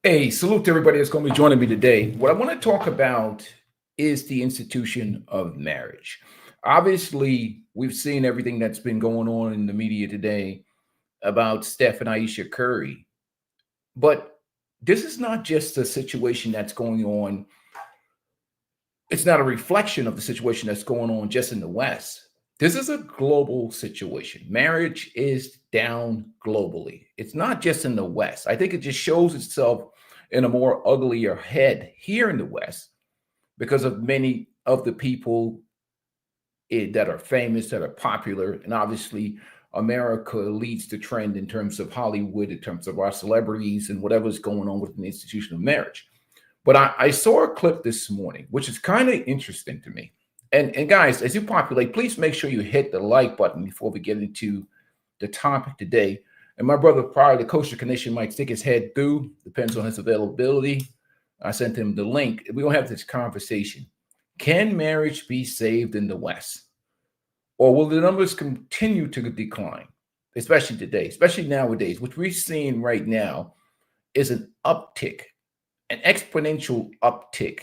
Hey, salute to everybody that's going to be joining me today. What I want to talk about is the institution of marriage. Obviously, we've seen everything that's been going on in the media today about Steph and Aisha Curry, but this is not just a situation that's going on. It's not a reflection of the situation that's going on just in the West. This is a global situation. Marriage is down globally. It's not just in the West. I think it just shows itself in a more uglier head here in the West because of many of the people that are famous, that are popular. And obviously, America leads the trend in terms of Hollywood, in terms of our celebrities and whatever's going on with the institution of marriage. But I saw a clip this morning, which is kind of interesting to me. And guys, as you populate, please make sure you hit the like button before we get into the topic today. And my brother, prior to Coach Connection, might stick his head through, depends on his availability. I sent him the link. We're going to have this conversation. Can marriage be saved in the West? Or will the numbers continue to decline, especially today, especially nowadays? What we're seeing right now is an uptick, an exponential uptick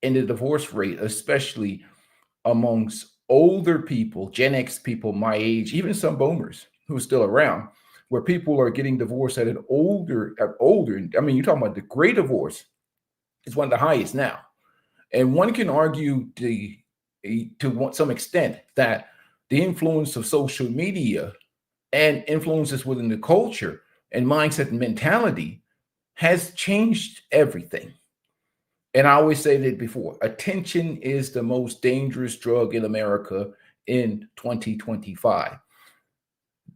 in the divorce rate, especially amongst older people, Gen X people my age, even some boomers who are still around, where people are getting divorced at older. I mean, you're talking about the great divorce is one of the highest now. And one can argue to some extent that the influence of social media and influences within the culture and mindset and mentality has changed everything. And I always say that before, attention is the most dangerous drug in America in 2025.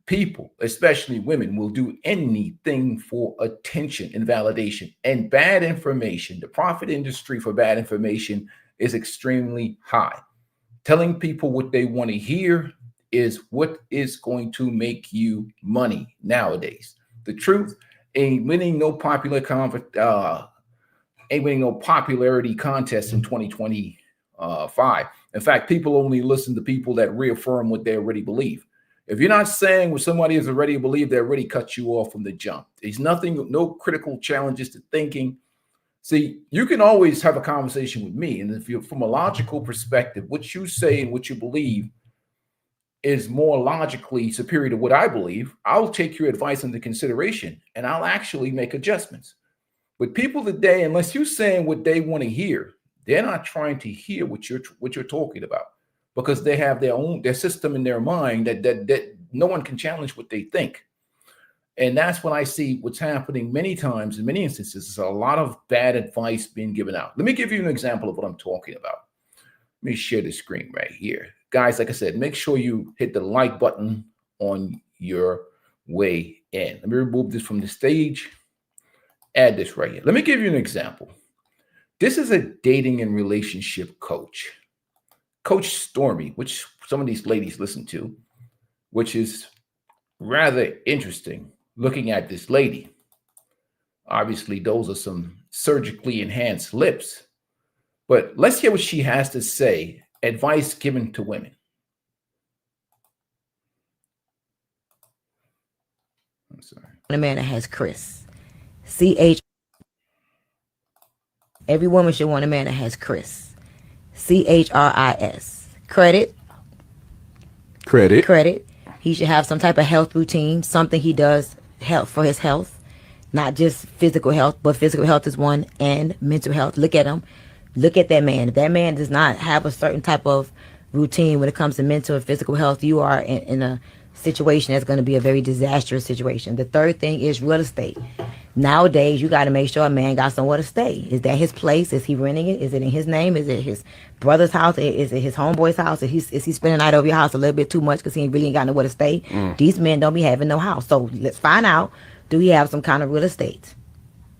People, especially women, will do anything for attention and validation. And bad information, the profit industry for bad information is extremely high. Telling people what they want to hear is what is going to make you money nowadays. The truth ain't winning no ain't winning no popularity contest in 2025. In fact, people only listen to people that reaffirm what they already believe. If you're not saying what somebody has already believed, they already cut you off from the jump. There's nothing, no critical challenges to thinking. See, you can always have a conversation with me. And if you're from a logical perspective, what you say and what you believe is more logically superior to what I believe, I'll take your advice into consideration and I'll actually make adjustments. But people today, unless you're saying what they want to hear, they're not trying to hear what you're talking about because they have their system in their mind that no one can challenge what they think. And that's when I see what's happening many times in many instances is a lot of bad advice being given out. Let me give you an example of what I'm talking about. Let me share the screen right here. Guys, like I said, make sure you hit the like button on your way in. Let me remove this from the stage. Add this right here. Let me give you an example. This is a dating and relationship coach, Coach Stormy, which some of these ladies listen to, which is rather interesting looking at this lady. Obviously, those are some surgically enhanced lips. But let's hear what she has to say, advice given to women. I'm sorry. A man that has Chris. C-H. Every woman should want a man that has Chris. C-H-R-I-S. Credit. He should have some type of health routine, something he does help for his health, not just physical health, but physical health is one, and mental health. Look at him. Look at that man. If that man does not have a certain type of routine when it comes to mental and physical health, you are in a situation that's going to be a very disastrous situation. The third thing is real estate. Nowadays, you got to make sure a man got somewhere to stay. Is that his place? Is he renting it? Is it in his name? Is it his brother's house? Is it his homeboy's house? Is he spending the night over your house a little bit too much because he really ain't got nowhere to stay? These men don't be having no house. So let's find out, do he have some kind of real estate?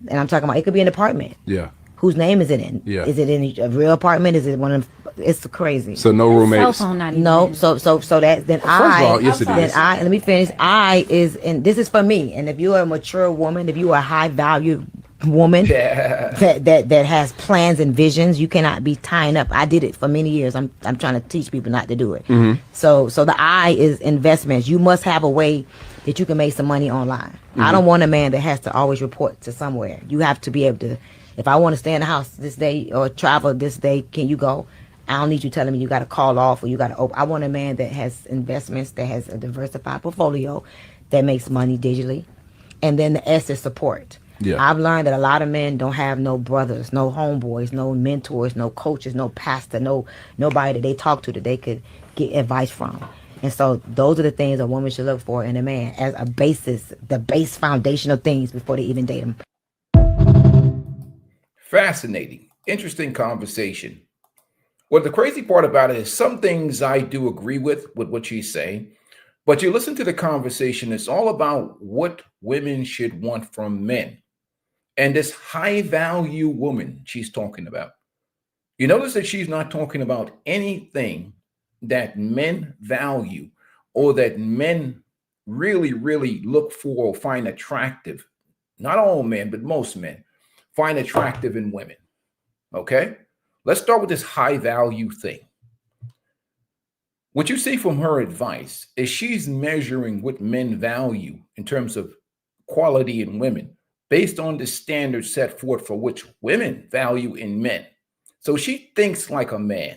And I'm talking about, it could be an apartment. Yeah. Whose name is it in? Yeah. Is it in a real apartment? Is it one of them? It's crazy. So no roommates. Cell phone not even. No, so that then First of all, yes, it then is. let me finish. I is, and this is for me. And if you are a mature woman, if you are a high value woman that has plans and visions, you cannot be tying up. I did it for many years. I'm trying to teach people not to do it. So the I is investments. You must have a way that you can make some money online. I don't want a man that has to always report to somewhere. You have to be able to, if I want to stay in the house this day or travel this day, can you go? I don't need you telling me you got to call off or you got to open. I want a man that has investments, that has a diversified portfolio, that makes money digitally. And then the S is support. Yeah. I've learned that a lot of men don't have no brothers, no homeboys, no mentors, no coaches, no pastor, nobody that they talk to that they could get advice from. And so those are the things a woman should look for in a man as a basis, the base foundational things before they even date him. Fascinating, interesting conversation. Well, the crazy part about it is some things I do agree with what she's saying, but you listen to the conversation, it's all about what women should want from men. And this high value woman she's talking about, you notice that she's not talking about anything that men value or that men really, really look for or find attractive. Not all men, but most men find attractive in women. Okay? Let's start with this high value thing. What you see from her advice is she's measuring what men value in terms of quality in women based on the standards set forth for which women value in men. So she thinks like a man.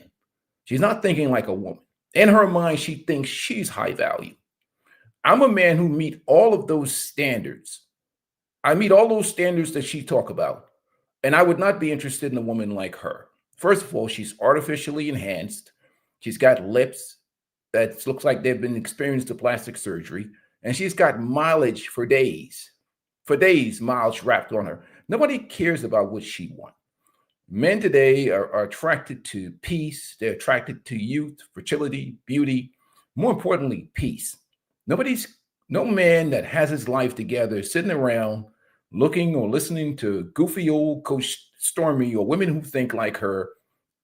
She's not thinking like a woman. In her mind, she thinks she's high value. I'm a man who meet all of those standards. I meet all those standards that she talk about, and I would not be interested in a woman like her. First of all, she's artificially enhanced. She's got lips that looks like they've been experienced to plastic surgery, and she's got mileage for days. For days, miles wrapped on her. Nobody cares about what she wants. Men today are attracted to peace. They're attracted to youth, fertility, beauty. More importantly, peace. No man that has his life together is sitting around looking or listening to goofy old Coach Stormy or women who think like her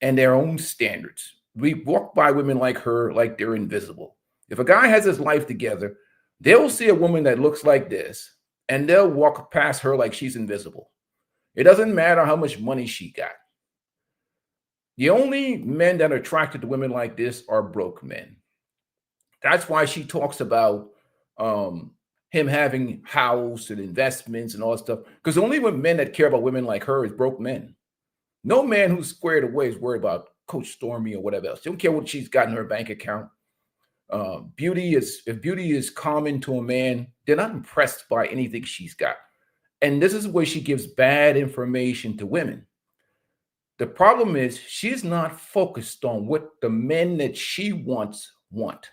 and their own standards. We walk by women like her like they're invisible. If a guy has his life together, they'll see a woman that looks like this and they'll walk past her like she's invisible. It doesn't matter how much money she got. The only men that are attracted to women like this are broke men. That's why she talks about him having house and investments and all that stuff. Because the only men that care about women like her is broke men. No man who's squared away is worried about Coach Stormy or whatever else. They don't care what she's got in her bank account. If beauty is common to a man, they're not impressed by anything she's got. And this is where she gives bad information to women. The problem is she's not focused on what the men that she wants want.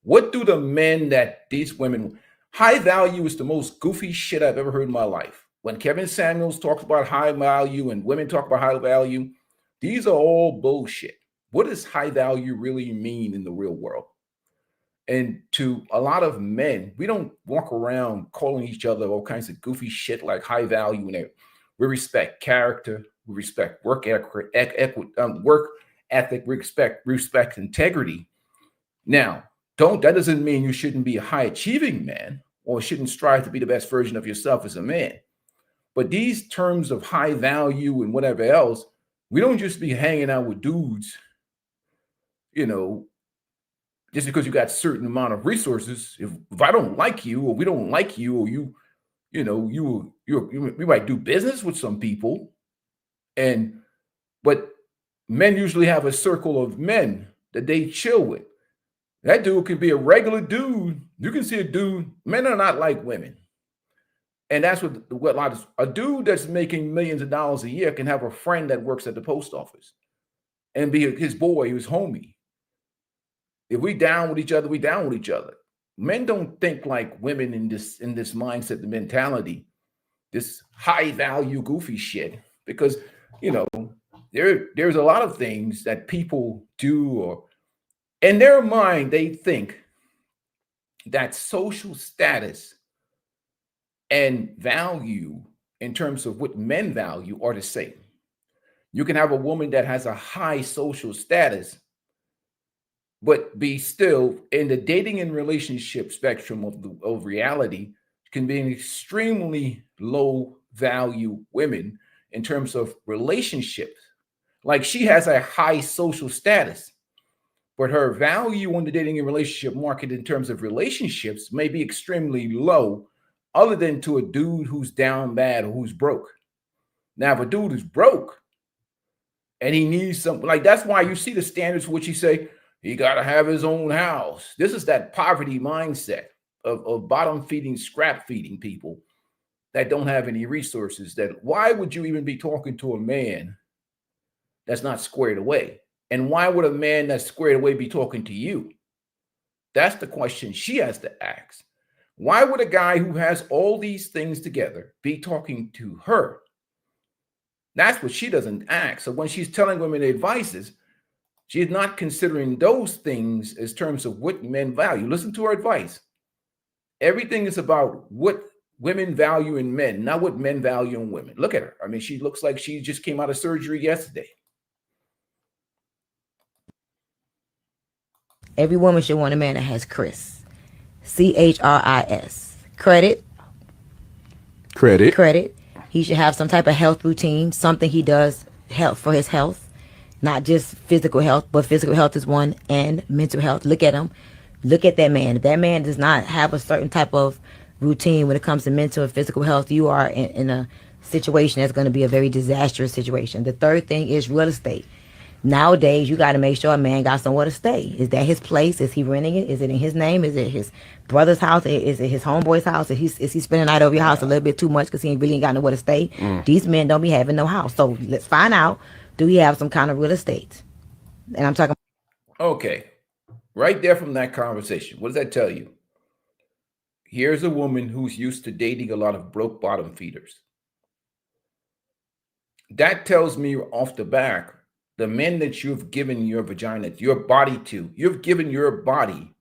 What do the men that these women, high value is the most goofy shit I've ever heard in my life. When Kevin Samuels talks about high value and women talk about high value, these are all bullshit. What does high value really mean in the real world? And to a lot of men, we don't walk around calling each other all kinds of goofy shit like high value. And we respect character, we respect work ethic, we respect integrity. Now, that doesn't mean you shouldn't be a high achieving man or shouldn't strive to be the best version of yourself as a man. But these terms of high value and whatever else, we don't just be hanging out with dudes, just because you got a certain amount of resources. If I don't like you or we don't like you or we might do business with some people. But men usually have a circle of men that they chill with. That dude could be a regular dude. You can see a dude. Men are not like women. And that's what a dude that's making millions of dollars a year can have a friend that works at the post office and be his boy, his homie. If we down with each other, we down with each other. Men don't think like women in this mindset, the mentality, this high value goofy shit, because there's a lot of things that people do, or in their mind they think that social status and value in terms of what men value are the same. You can have a woman that has a high social status but be still in the dating and relationship spectrum of reality, can be an extremely low value women in terms of relationships. Like she has a high social status, but her value on the dating and relationship market in terms of relationships may be extremely low, other than to a dude who's down bad or who's broke. Now, if a dude is broke and he needs something, like that's why you see the standards which he say he got to have his own house. This is that poverty mindset of bottom feeding, scrap feeding people that don't have any resources. That why would you even be talking to a man that's not squared away? And why would a man that's squared away be talking to you? That's the question she has to ask. Why would a guy who has all these things together be talking to her? That's what she doesn't ask. So when she's telling women advices, she's not considering those things as terms of what men value. Listen to her advice. Everything is about what women value in men, not what men value in women. Look at her. I mean, she looks like she just came out of surgery yesterday. Every woman should want a man that has Chris. CHRIS. Credit. He should have some type of health routine, something he does help for his health, not just physical health, but physical health is one, and mental health. Look at him. Look at that man. If that man does not have a certain type of routine when it comes to mental and physical health, you are in a situation that's going to be a very disastrous situation. The third thing is real estate. Nowadays, you got to make sure a man got somewhere to stay. Is that his place? Is he renting it? Is it in his name? Is it his brother's house? Is it his homeboy's house? Is he spending the night over your house a little bit too much because he really ain't got nowhere to stay? These men don't be having no house. So let's find out, do he have some kind of real estate? And I'm talking. Okay. Right there from that conversation, what does that tell you? Here's a woman who's used to dating a lot of broke bottom feeders. That tells me off the back, the men that you've given your vagina, your body to, you've given your body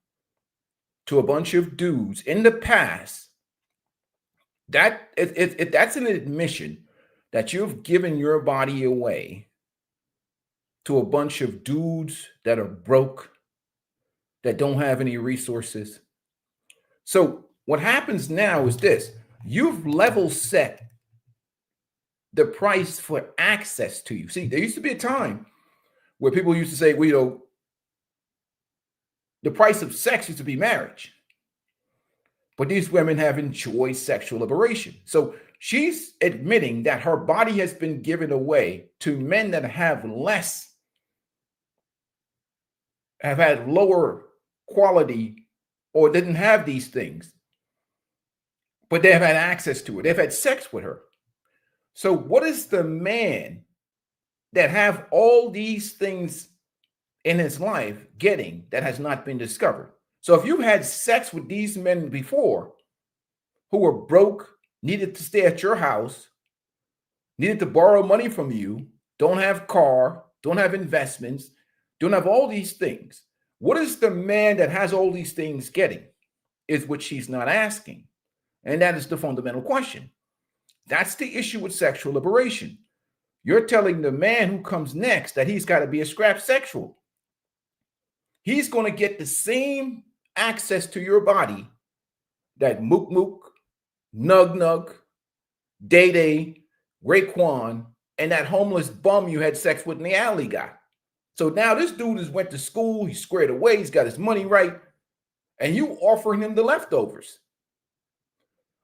to a bunch of dudes in the past. That's an admission that you've given your body away to a bunch of dudes that are broke, that don't have any resources. So what happens now is this: you've level set the price for access to you. See, there used to be a time where people used to say, well, you know, the price of sex used to be marriage. But these women have enjoyed sexual liberation. So she's admitting that her body has been given away to men that have less, have had lower quality, or didn't have these things, but they have had access to it. They've had sex with her. So what is the man that have all these things in his life getting that has not been discovered? So if you've had sex with these men before who were broke, needed to stay at your house, needed to borrow money from you, don't have car, don't have investments, don't have all these things, what is the man that has all these things getting? Is what she's not asking. And that is the fundamental question. That's the issue with sexual liberation. You're telling the man who comes next that he's got to be a scrap sexual. He's going to get the same access to your body that Mook Mook, Nug Nug, Day Day, Raekwon, and that homeless bum you had sex with in the alley got. So now this dude has went to school, he's squared away, he's got his money right, and you offering him the leftovers.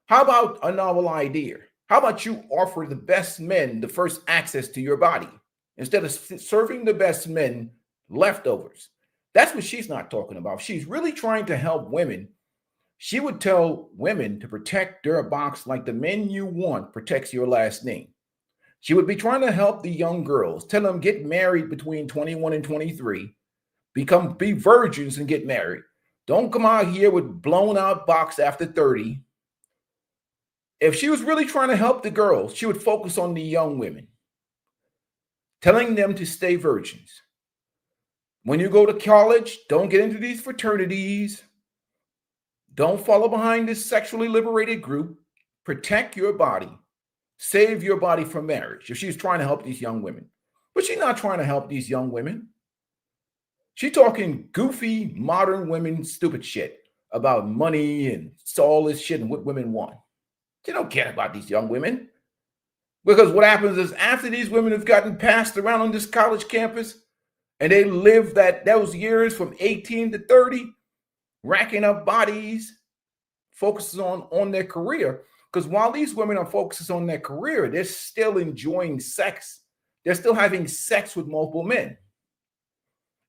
How about a novel idea? How about you offer the best men the first access to your body instead of serving the best men leftovers? That's what she's not talking about. She's really trying to help women. She would tell women to protect their box like the men you want protects your last name. She would be trying to help the young girls, tell them get married between 21 and 23, be virgins and get married. Don't come out here with blown out box after 30. If she was really trying to help the girls, she would focus on the young women, telling them to stay virgins. When you go to college, don't get into these fraternities. Don't follow behind this sexually liberated group. Protect your body. Save your body from marriage. If she's trying to help these young women. But she's not trying to help these young women. She's talking goofy, modern women, stupid shit about money and all this shit and what women want. She don't care about these young women. Because what happens is after these women have gotten passed around on this college campus And they live those years from 18 to 30, racking up bodies, focuses on their career. Because while these women are focusing on their career, they're still enjoying sex. They're still having sex with multiple men.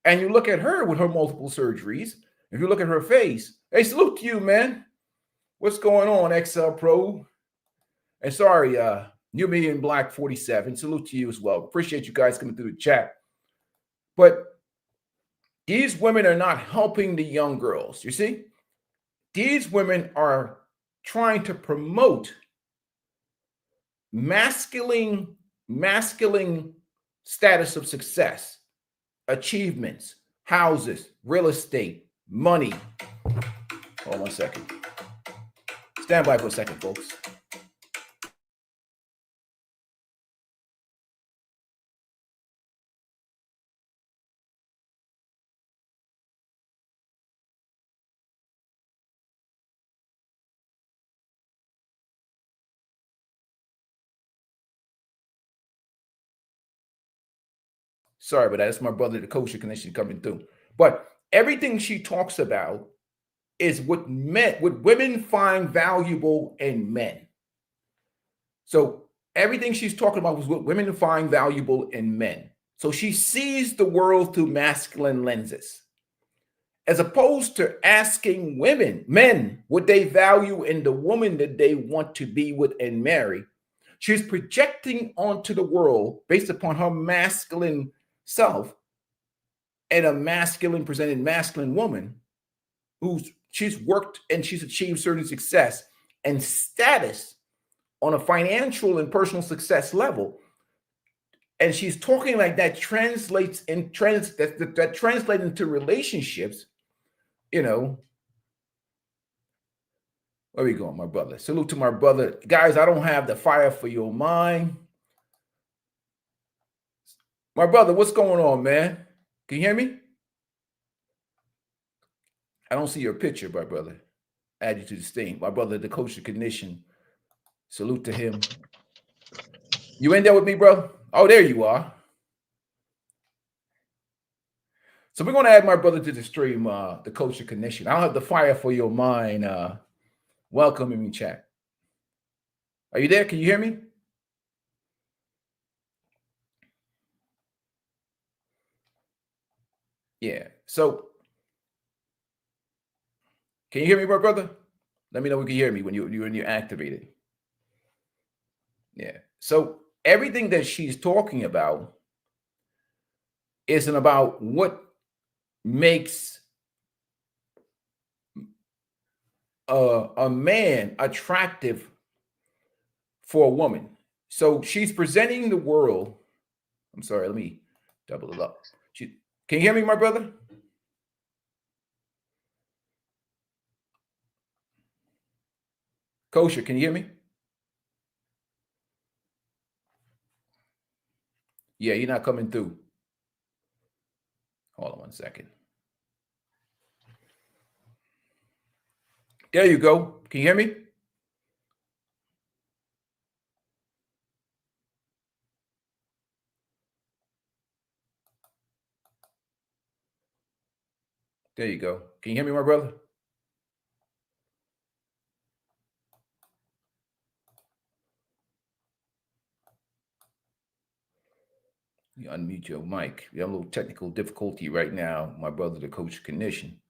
And you look at her with her multiple surgeries, if you look at her face, hey, salute to you, man. What's going on, XL Pro? And sorry, New Million Black 47, salute to you as well. Appreciate you guys coming through the chat. But these women are not helping the young girls, you see? These women are trying to promote masculine status of success, achievements, houses, real estate, money. Hold on 1 second. Stand by for a second, folks. Sorry, but that's my brother, the Kosher Connection, coming through. But everything she talks about is what women find valuable in men. So everything she's talking about was what women find valuable in men. So she sees the world through masculine lenses, as opposed to asking men, what they value in the woman that they want to be with and marry. She's projecting onto the world based upon her masculine self and a presented masculine woman she's worked and she's achieved certain success and status on a financial and personal success level. And she's talking like that translates into relationships, you know. Where we going, my brother? Salute to my brother. Guys, I don't have the fire for your mind. My brother, what's going on, man? Can you hear me? I don't see your picture, my brother. Add you to the steam. My brother, the Kosher Condition. Salute to him. You in there with me, bro? Oh, there you are. So we're going to add my brother to the stream, the Kosher Condition. I don't have the fire for your mind. Welcome in chat. Are you there? Can you hear me? Yeah. So can you hear me, my brother? Let me know if you can hear me when you're activated. Yeah. So everything that she's talking about isn't about what makes a man attractive for a woman. So she's presenting the world. I'm sorry, let me double it up. Can you hear me, my brother? Kosher, can you hear me? Yeah, you're not coming through. Hold on 1 second. There you go. Can you hear me? There you go. Can you hear me, my brother? You unmute your mic. We have a little technical difficulty right now, my brother, the Kosher Condition.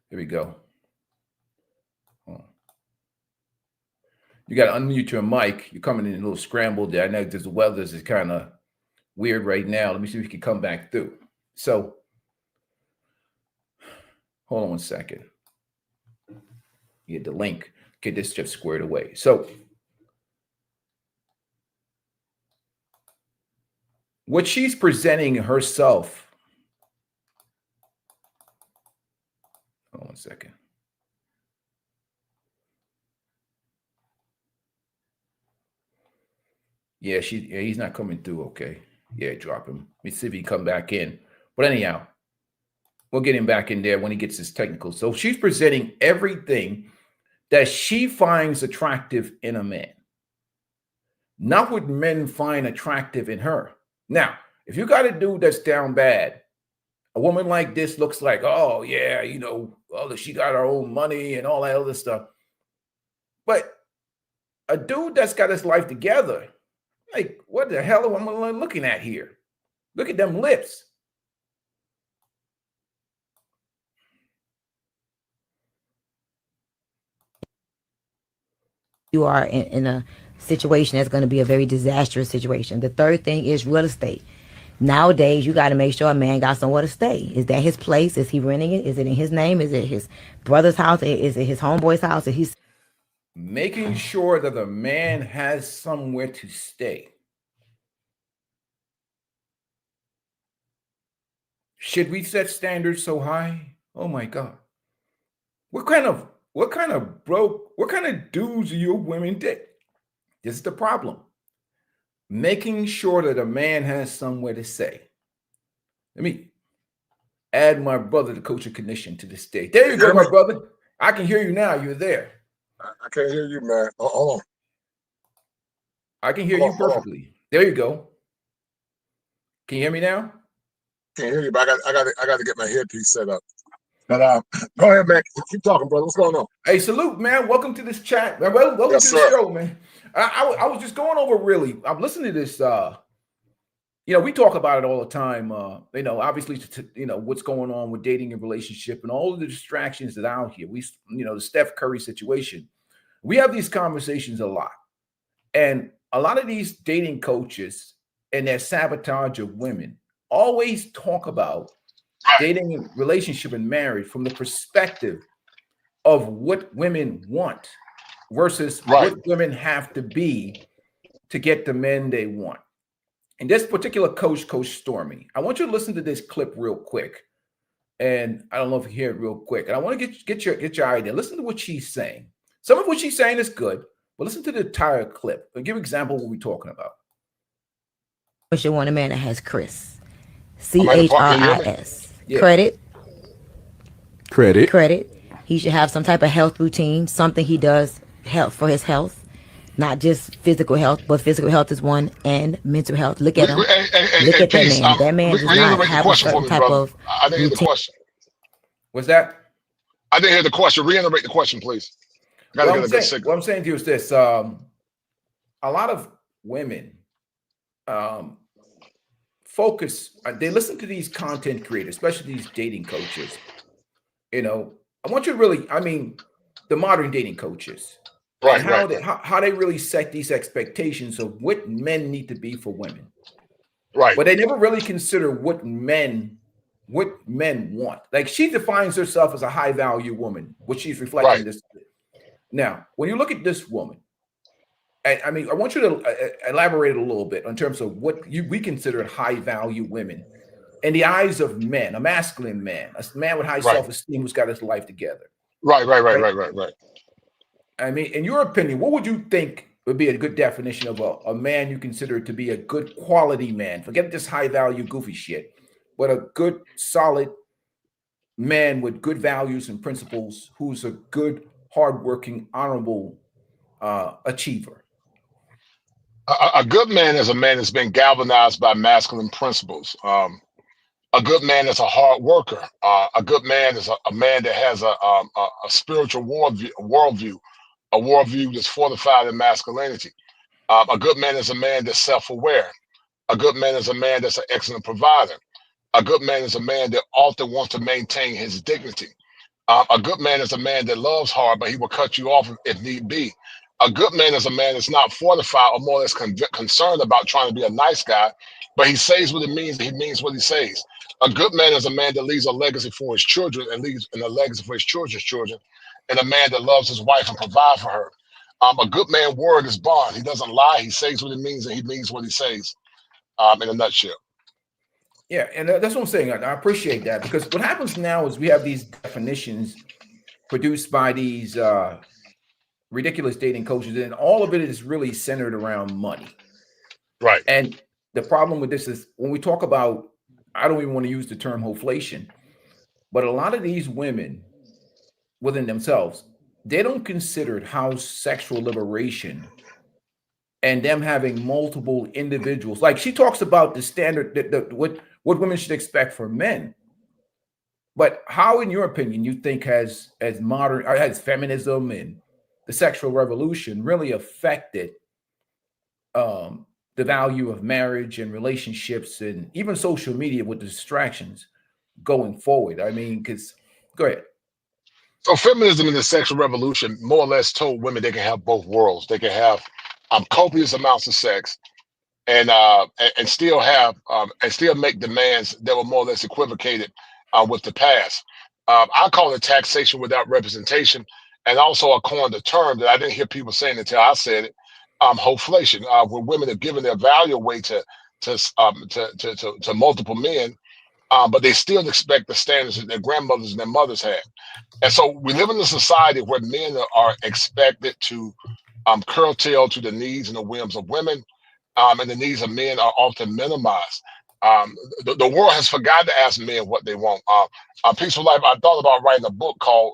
Here we go. You got to unmute your mic. You're coming in a little scrambled there. I know the weather is kind of weird right now. Let me see if we can come back through. So, hold on 1 second. Get the link. Get this stuff squared away. So, what she's presenting herself. Hold on 1 second. Yeah, he's not coming through. Okay. Yeah, drop him. Let me see if he come back in. But anyhow, We'll get him back in there when he gets his technical. So she's presenting everything that she finds attractive in a man, not what men find attractive in her. Now, if you got a dude that's down bad, a woman like this looks like, oh yeah, well, she got her own money and all that other stuff. But a dude that's got his life together, like, what the hell am I looking at here? Look at them lips. You are in a situation that's going to be a very disastrous situation. The third thing is real estate. Nowadays, you got to make sure a man got somewhere to stay. Is that his place? Is he renting it? Is it in his name? Is it his brother's house? Is it his homeboy's house? Is he making sure that the man has somewhere to stay? Should we set standards so high? Oh my God. What kind of dudes do your women date? This is the problem. Making sure that a man has somewhere to stay. Let me add my brother, the coach of condition, to this day. There you go, my brother. I can hear you now. You're there. I can't hear you, man. Hold on. I can hear you perfectly. There you go. Can you hear me now? Can't hear you, but I got to get my headpiece set up. But go ahead, man. Keep talking, brother. What's going on? Hey, salute, man. Welcome to this chat. Welcome to the show, man. I was just going over really. I'm listening to this. We talk about it all the time. Obviously, what's going on with dating and relationship and all of the distractions that are out here. The Steph Curry situation. We have these conversations a lot, and a lot of these dating coaches and their sabotage of women always talk about dating and relationship and marriage from the perspective of what women want versus what women have to be to get the men they want. And this particular Coach Stormy, I want you to listen to this clip real quick. And I don't know if you hear it real quick. And I want to get your idea. Listen to what she's saying. Some of what she's saying is good, but listen to the entire clip. I'll give an example of what we're talking about. You should want a man that has Chris. CHRIS. Yeah. Credit. He should have some type of health routine, something he does for his health, not just physical health, but physical health is one, and mental health. Look at him. Look at that man. That man does not have a certain type of I didn't hear the question. What's that? I didn't hear the question. Reiterate the question, please. What I'm saying to you is this. A lot of women they listen to these content creators, especially these dating coaches. I want you to really, the modern dating coaches, how they really set these expectations of what men need to be for women. Right. But they never really consider what men want. Like, she defines herself as a high value woman, which she's reflecting this. Now, when you look at this woman, I want you to elaborate a little bit in terms of what we consider high value women in the eyes of men, a masculine man, a man with high self-esteem who's got his life together. Right. In your opinion, what would you think would be a good definition of a man you consider to be a good quality man? Forget this high value goofy shit, but a good solid man with good values and principles, who's a good, hardworking, honorable achiever. A good man is a man that's been galvanized by masculine principles. A good man is a hard worker. A good man is a man that has a spiritual worldview, a worldview that's fortified in masculinity. A good man is a man that's self-aware. A good man is a man that's an excellent provider. A good man is a man that often wants to maintain his dignity. A good man is a man that loves hard, but he will cut you off if need be. A good man is a man that's not fortified or more or less concerned about trying to be a nice guy, but he says what it means, and he means what he says. A good man is a man that leaves a legacy for his children and leaves a legacy for his children's children, and a man that loves his wife and provides for her. A good man word is bond. He doesn't lie. He says what it means, and he means what he says, in a nutshell. Yeah, and that's what I'm saying. I appreciate that, because what happens now is we have these definitions produced by these ridiculous dating coaches, and all of it is really centered around money. Right. And the problem with this is when we talk about, I don't even want to use the term hoflation, But a lot of these women within themselves, they don't consider how sexual liberation and them having multiple individuals. Like she talks about the standard, what women should expect from men. But how, in your opinion, you think has modern has feminism and the sexual revolution really affected the value of marriage and relationships and even social media with the distractions going forward? I mean, because go ahead. So feminism and the sexual revolution more or less told women they can have both worlds. They can have copious amounts of sex and still have and still make demands that were more or less equivocated with the past. I call it taxation without representation, and also I coined a term that I didn't hear people saying until I said it. Hoflation, where women have given their value away to multiple men, but they still expect the standards that their grandmothers and their mothers had. And so we live in a society where men are expected to curtail to the needs and the whims of women, and the needs of men are often minimized. The world has forgotten to ask men what they want. Peaceful Life, I thought about writing a book called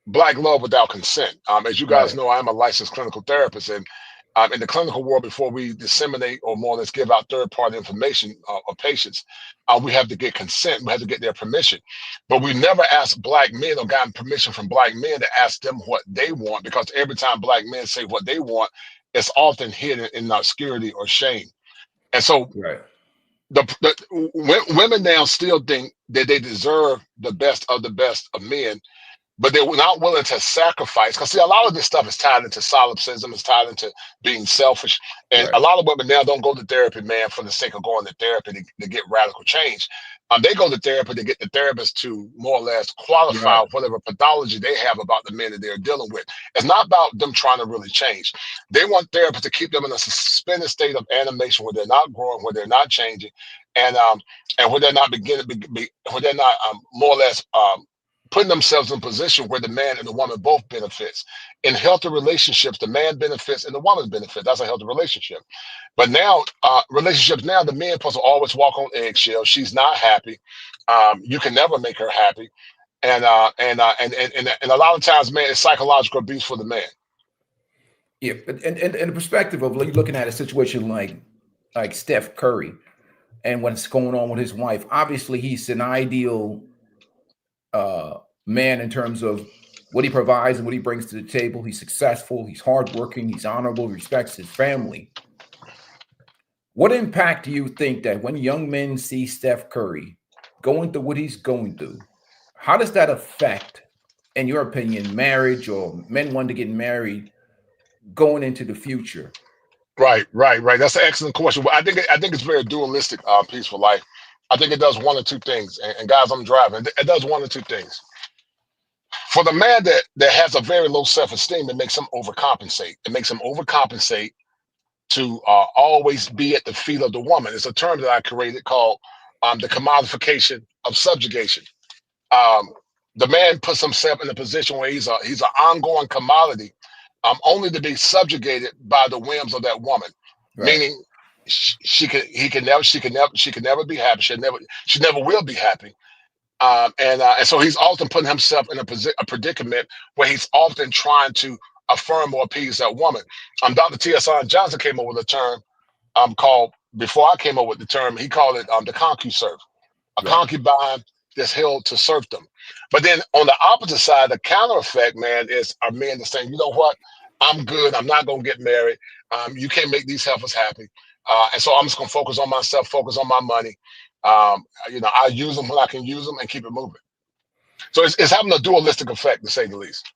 Black Love Without Consent. As you guys Right. know, I am a licensed clinical therapist, and in the clinical world, before we disseminate or more or less give out third-party information of patients, we have to get consent. We have to get their permission. But we never asked Black men or gotten permission from Black men to ask them what they want, because every time Black men say what they want, it's often hidden in obscurity or shame. And so Right. women now still think that they deserve the best of men, but they were not willing to sacrifice. Because see, a lot of this stuff is tied into solipsism, it's tied into being selfish. And a Right. lot of women now don't go to therapy, man, for the sake of going to therapy to get radical change. They go to therapy to get the therapist to more or less qualify Right. whatever pathology they have about the men that they're dealing with. It's not about them trying to really change. They want therapists to keep them in a suspended state of animation where they're not growing, where they're not changing, and where they're not where they're not more or less putting themselves in a position where the man and the woman both benefits. In healthy relationships, the man benefits and the woman benefits. That's a healthy relationship. But now, relationships now, the man supposed to always walk on eggshells. She's not happy. You can never make her happy, and a lot of times, man, it's psychological abuse for the man. Yeah, and the perspective of like looking at a situation like Steph Curry and what's going on with his wife. Obviously, he's an ideal man in terms of what he provides and what he brings to the table. He's successful, he's hardworking, he's honorable, respects his family. What impact do you think that when young men see Steph Curry going through what he's going through, how does that affect, in your opinion, marriage or men wanting to get married going into the future? Right. That's an excellent question. Well, I think it's very dualistic. Peaceful Life. I think it does one or two things. And guys, I'm driving. It does one or two things. For the man that has a very low self-esteem, it makes him overcompensate. It makes him overcompensate to always be at the feet of the woman. It's a term that I created called the commodification of subjugation. Um, the man puts himself in a position where he's an ongoing commodity, only to be subjugated by the whims of that woman. Right. Meaning, she can never be happy. She never will be happy. And so he's often putting himself in a predicament where he's often trying to affirm or appease that woman. Dr. T.S. Johnson came up with a term called, before I came up with the term, he called it the concuserve, a Right. concubine that's held to serfdom. But then on the opposite side, the counter effect, man, is a man that's saying, you know what, I'm good, I'm not going to get married. You can't make these heifers happy. And so I'm just going to focus on myself, focus on my money. I use them when I can use them and keep it moving. So it's having a dualistic effect, to say the least.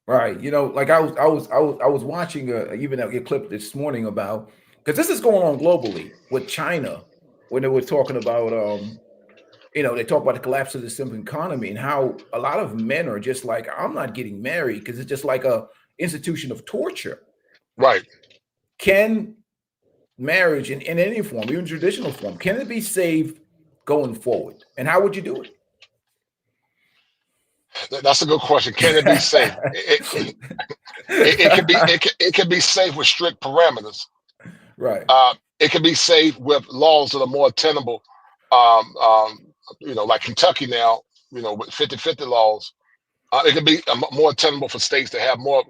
Right. Like I was watching even a clip this morning about, because this is going on globally with China when they were talking about they talk about the collapse of the simple economy and how a lot of men are just like, I'm not getting married because it's just like a institution of torture. Right. Can marriage in any form, even traditional form, can it be saved going forward? And how would you do it? That's a good question. Can it be safe? It can be. It can be safe with strict parameters. Right. It can be safe with laws that are more tenable, like Kentucky now, with 50-50 laws, it could be more attainable for states to have more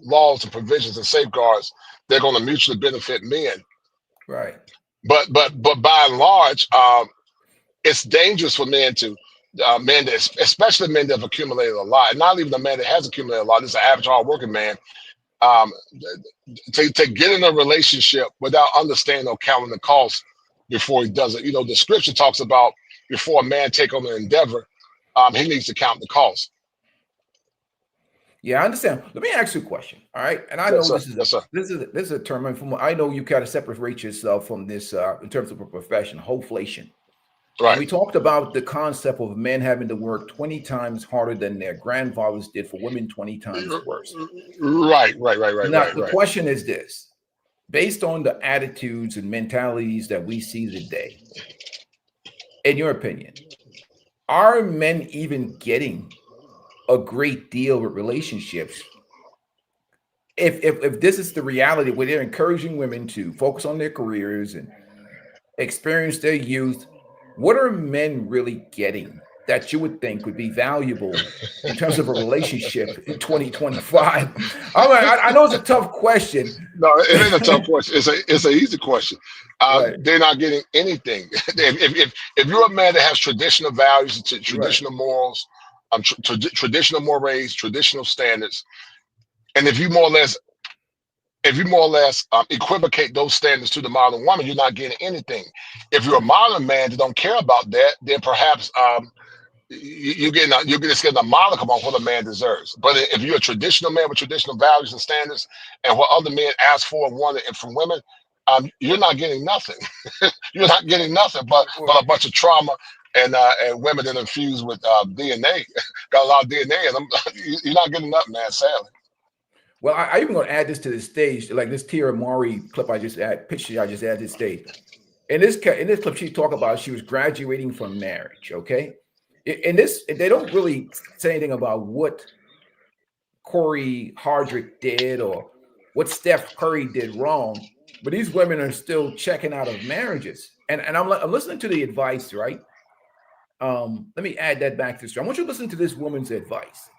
laws and provisions and safeguards. They're going to mutually benefit men. Right. But by and large, it's dangerous for especially men that have accumulated a lot, and not even a man that has accumulated a lot. This is an average hard-working man. To get in a relationship without understanding or counting the cost before he does it. The scripture talks about before a man take on an endeavor, he needs to count the cost. Yeah, I understand. Let me ask you a question. All right, and I know this is a term. I know you kind of separate yourself from this in terms of a profession, hoflation. Right. And we talked about the concept of men having to work 20 times harder than their grandfathers did for women 20 times worse. Right. Now, the question is this: based on the attitudes and mentalities that we see today, in your opinion, are men even getting a great deal with relationships? If this is the reality where they're encouraging women to focus on their careers and experience their youth, what are men really getting that you would think would be valuable in terms of a relationship in 2025? I know it's a tough question. No, it ain't a tough question. It's an easy question. Right. They're not getting anything. If you're a man that has traditional values, traditional morals, traditional mores, traditional standards, and if you more or less equivocate those standards to the modern woman, you're not getting anything. If you're a modern man that don't care about that, then perhaps you're getting a modicum on what a man deserves. But if you're a traditional man with traditional values and standards, and what other men ask for and want from women, you're not getting nothing. You're not getting nothing but a bunch of trauma and women that are infused with DNA. Got a lot of DNA in them. You're not getting nothing, man, sadly. Well, I even going to add this to the stage, like this Tia Mowry clip I just added to the stage. In this clip, she talked about she was graduating from marriage. Okay, they don't really say anything about what Corey Hardrick did or what Steph Curry did wrong, but these women are still checking out of marriages. And I'm listening to the advice, right? Let me add that back to this. I want you to listen to this woman's advice,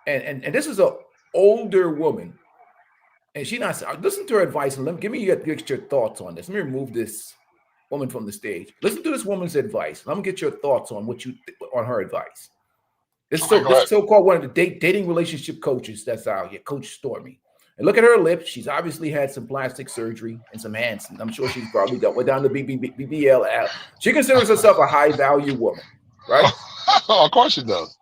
and this is a older woman, and she not listen to her advice and give me your thoughts on this. Let me remove this woman from the stage. Listen to this woman's advice. Let me get your thoughts on on her advice. This so-called one of the dating relationship coaches that's out here, Coach Stormy. And look at her lips. She's obviously had some plastic surgery and some hands. I'm sure she's probably went down to BBL. She considers herself a high value woman, right? Of course she does.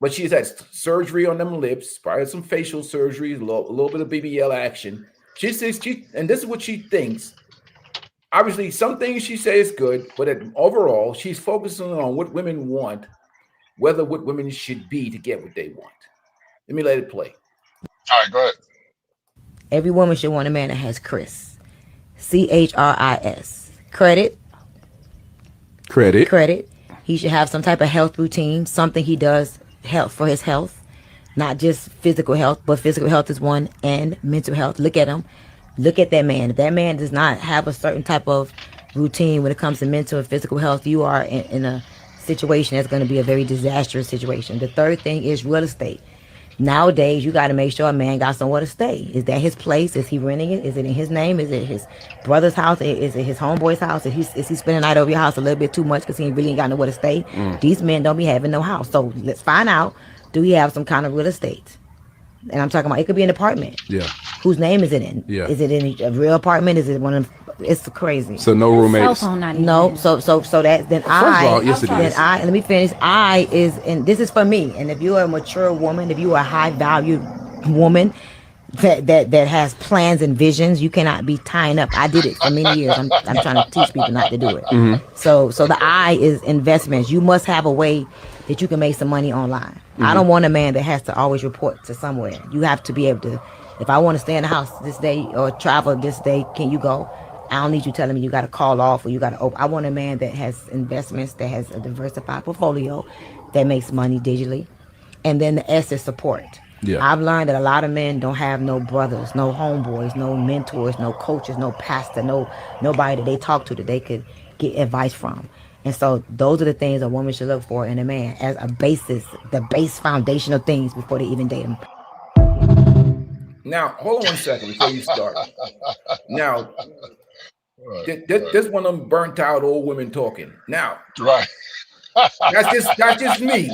But she's had surgery on them lips, probably some facial surgery, a little bit of BBL action. She says and this is what she thinks. Obviously, some things she says good, but overall, she's focusing on what women want, what women should be to get what they want. Let me let it play. All right, go ahead. Every woman should want a man that has Chris. CHRIS. Credit. He should have some type of health routine, something he does for his health, not just physical health, but physical health is one, and mental health. Look at him. Look at that man. If that man does not have a certain type of routine when it comes to mental and physical health, you are in a situation that's going to be a very disastrous situation. The third thing is real estate. Nowadays, you got to make sure a man got somewhere to stay. Is that his place? Is he renting it? Is it in his name? Is it his brother's house? Is it his homeboy's house? Is he spending the night over your house a little bit too much because he really ain't got nowhere to stay? These men don't be having no house. So let's find out, do he have some kind of real estate? And I'm talking about, it could be an apartment. Yeah. Whose name is it in? Yeah. Is it in a real apartment? Is it one of them? It's crazy. So no roommates. Cell phone not even. No. So that then let me finish. This is for me. And if you're a mature woman, if you are a high valued woman that has plans and visions, you cannot be tying up. I did it for many years. I'm trying to teach people not to do it. Mm-hmm. So the I is investments. You must have a way that you can make some money online. Mm-hmm. I don't want a man that has to always report to somewhere. You have to be able to, if I want to stay in the house this day or travel this day, can you go? I don't need you telling me you got to call off or you got to open. I want a man that has investments, that has a diversified portfolio, that makes money digitally. And then the S is support. Yeah. I've learned that a lot of men don't have no brothers, no homeboys, no mentors, no coaches, no pastor, nobody that they talk to that they could get advice from. And so those are the things a woman should look for in a man as a basis, the base foundational things before they even date him. Now, hold on one second before you start. Now, Right, this one of them burnt out old women talking. Now, right, that's just me.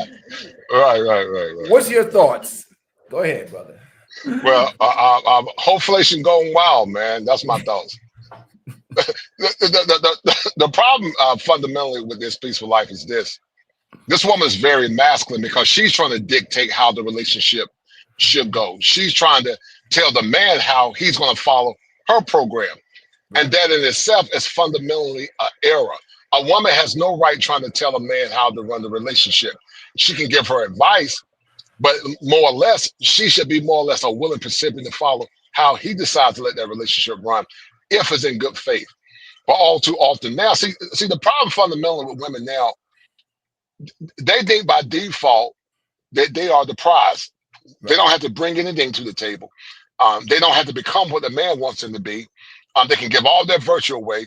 right. What's your thoughts? Go ahead, brother. Well, hopeflation going wild, man. That's my thoughts. The problem fundamentally with this peaceful life is this. This woman is very masculine because she's trying to dictate how the relationship should go. She's trying to tell the man how he's going to follow her program. And that in itself is fundamentally an error. A woman has no right trying to tell a man how to run the relationship. She can give her advice, but more or less, she should be more or less a willing participant to follow how he decides to let that relationship run, if it's in good faith. But all too often now, see the problem fundamentally with women now, they think by default that they are the prize. They don't have to bring anything to the table. They don't have to become what the man wants them to be. They can give all their virtue away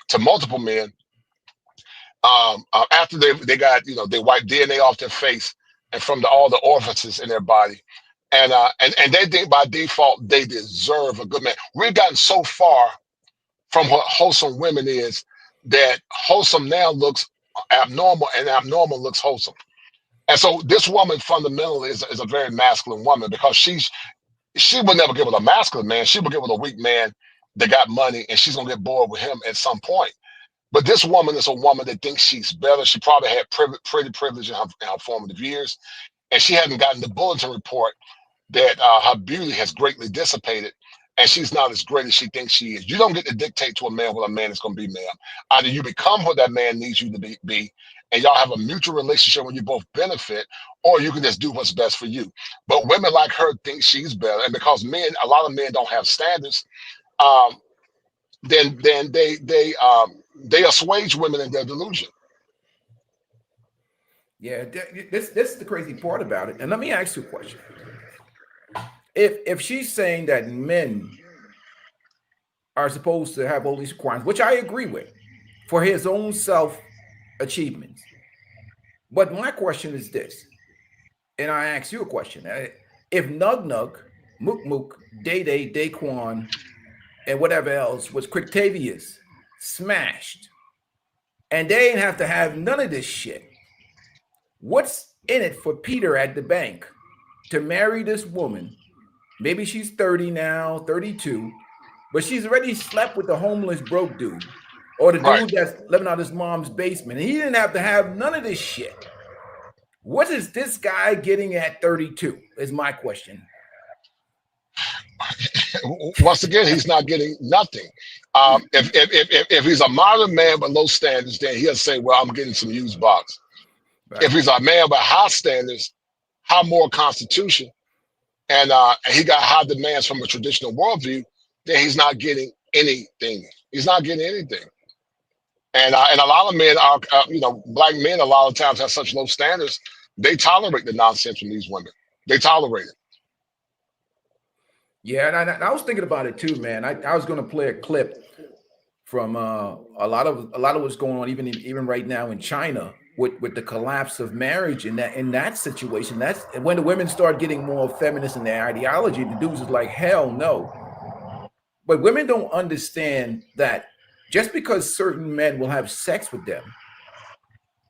to multiple men. After they got, they wipe DNA off their face and from all the orifices in their body. And they think by default they deserve a good man. We've gotten so far from what wholesome women is that wholesome now looks abnormal and abnormal looks wholesome. And so this woman fundamentally is a very masculine woman because she would never get with a masculine man. She would get with a weak man that got money, and she's gonna get bored with him at some point. But this woman is a woman that thinks she's better. She probably had pretty privilege in her formative years, and she hadn't gotten the bulletin report that her beauty has greatly dissipated, and she's not as great as she thinks she is. You don't get to dictate to a man what a man is going to be, ma'am. Either you become what that man needs you to be, and y'all have a mutual relationship where you both benefit, or you can just do what's best for you. But women like her think she's better, and because a lot of men don't have standards, then they assuage women in their delusion. Yeah, this is the crazy part about it. And let me ask you a question. If she's saying that men are supposed to have all these requirements, which I agree with, for his own self achievements, but my question is this, and I ask you a question: if Nug Nug, Mook Mook, Day Day, Daquan, and whatever else was Crictavious smashed, and they ain't have to have none of this shit, what's in it for Peter at the bank to marry this woman? Maybe she's 30 now, 32, but she's already slept with the homeless broke dude or the dude that's living out his mom's basement. And he didn't have to have none of this shit. What is this guy getting at 32 is my question. Once again, he's not getting nothing. If he's a modern man with low standards, then he'll say, well, I'm getting some used box. Right. If he's a man with high standards, high moral constitution, and he got high demands from a traditional worldview, then he's not getting anything. He's not getting anything. And a lot of men are, black men a lot of times have such low standards, they tolerate the nonsense from these women. They tolerate it. Yeah, and I was thinking about it too, man. I was going to play a clip from a lot of what's going on, even right now in China with the collapse of marriage in that situation. That's when the women start getting more feminist in their ideology. The dudes is like, hell no. But women don't understand that just because certain men will have sex with them,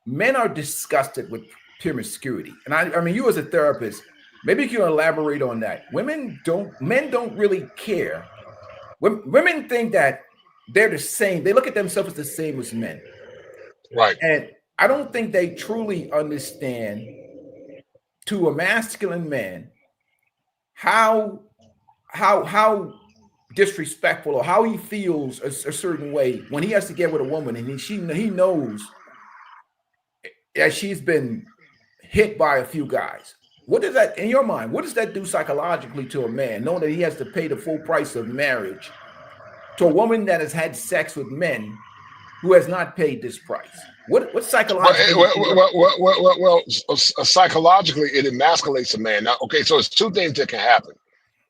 men are disgusted with promiscuity. And I mean, you as a therapist, maybe you can elaborate on that. Men don't really care. Women think that they're the same. They look at themselves as the same as men. Right. And I don't think they truly understand, to a masculine man, how disrespectful or how he feels a certain way when he has to get with a woman and he knows that she's been hit by a few guys. What does that, in your mind, what does that do psychologically to a man, knowing that he has to pay the full price of marriage to a woman that has had sex with men who has not paid this price? What psychologically? Well, psychologically, it emasculates a man. Now, okay, so it's two things that can happen.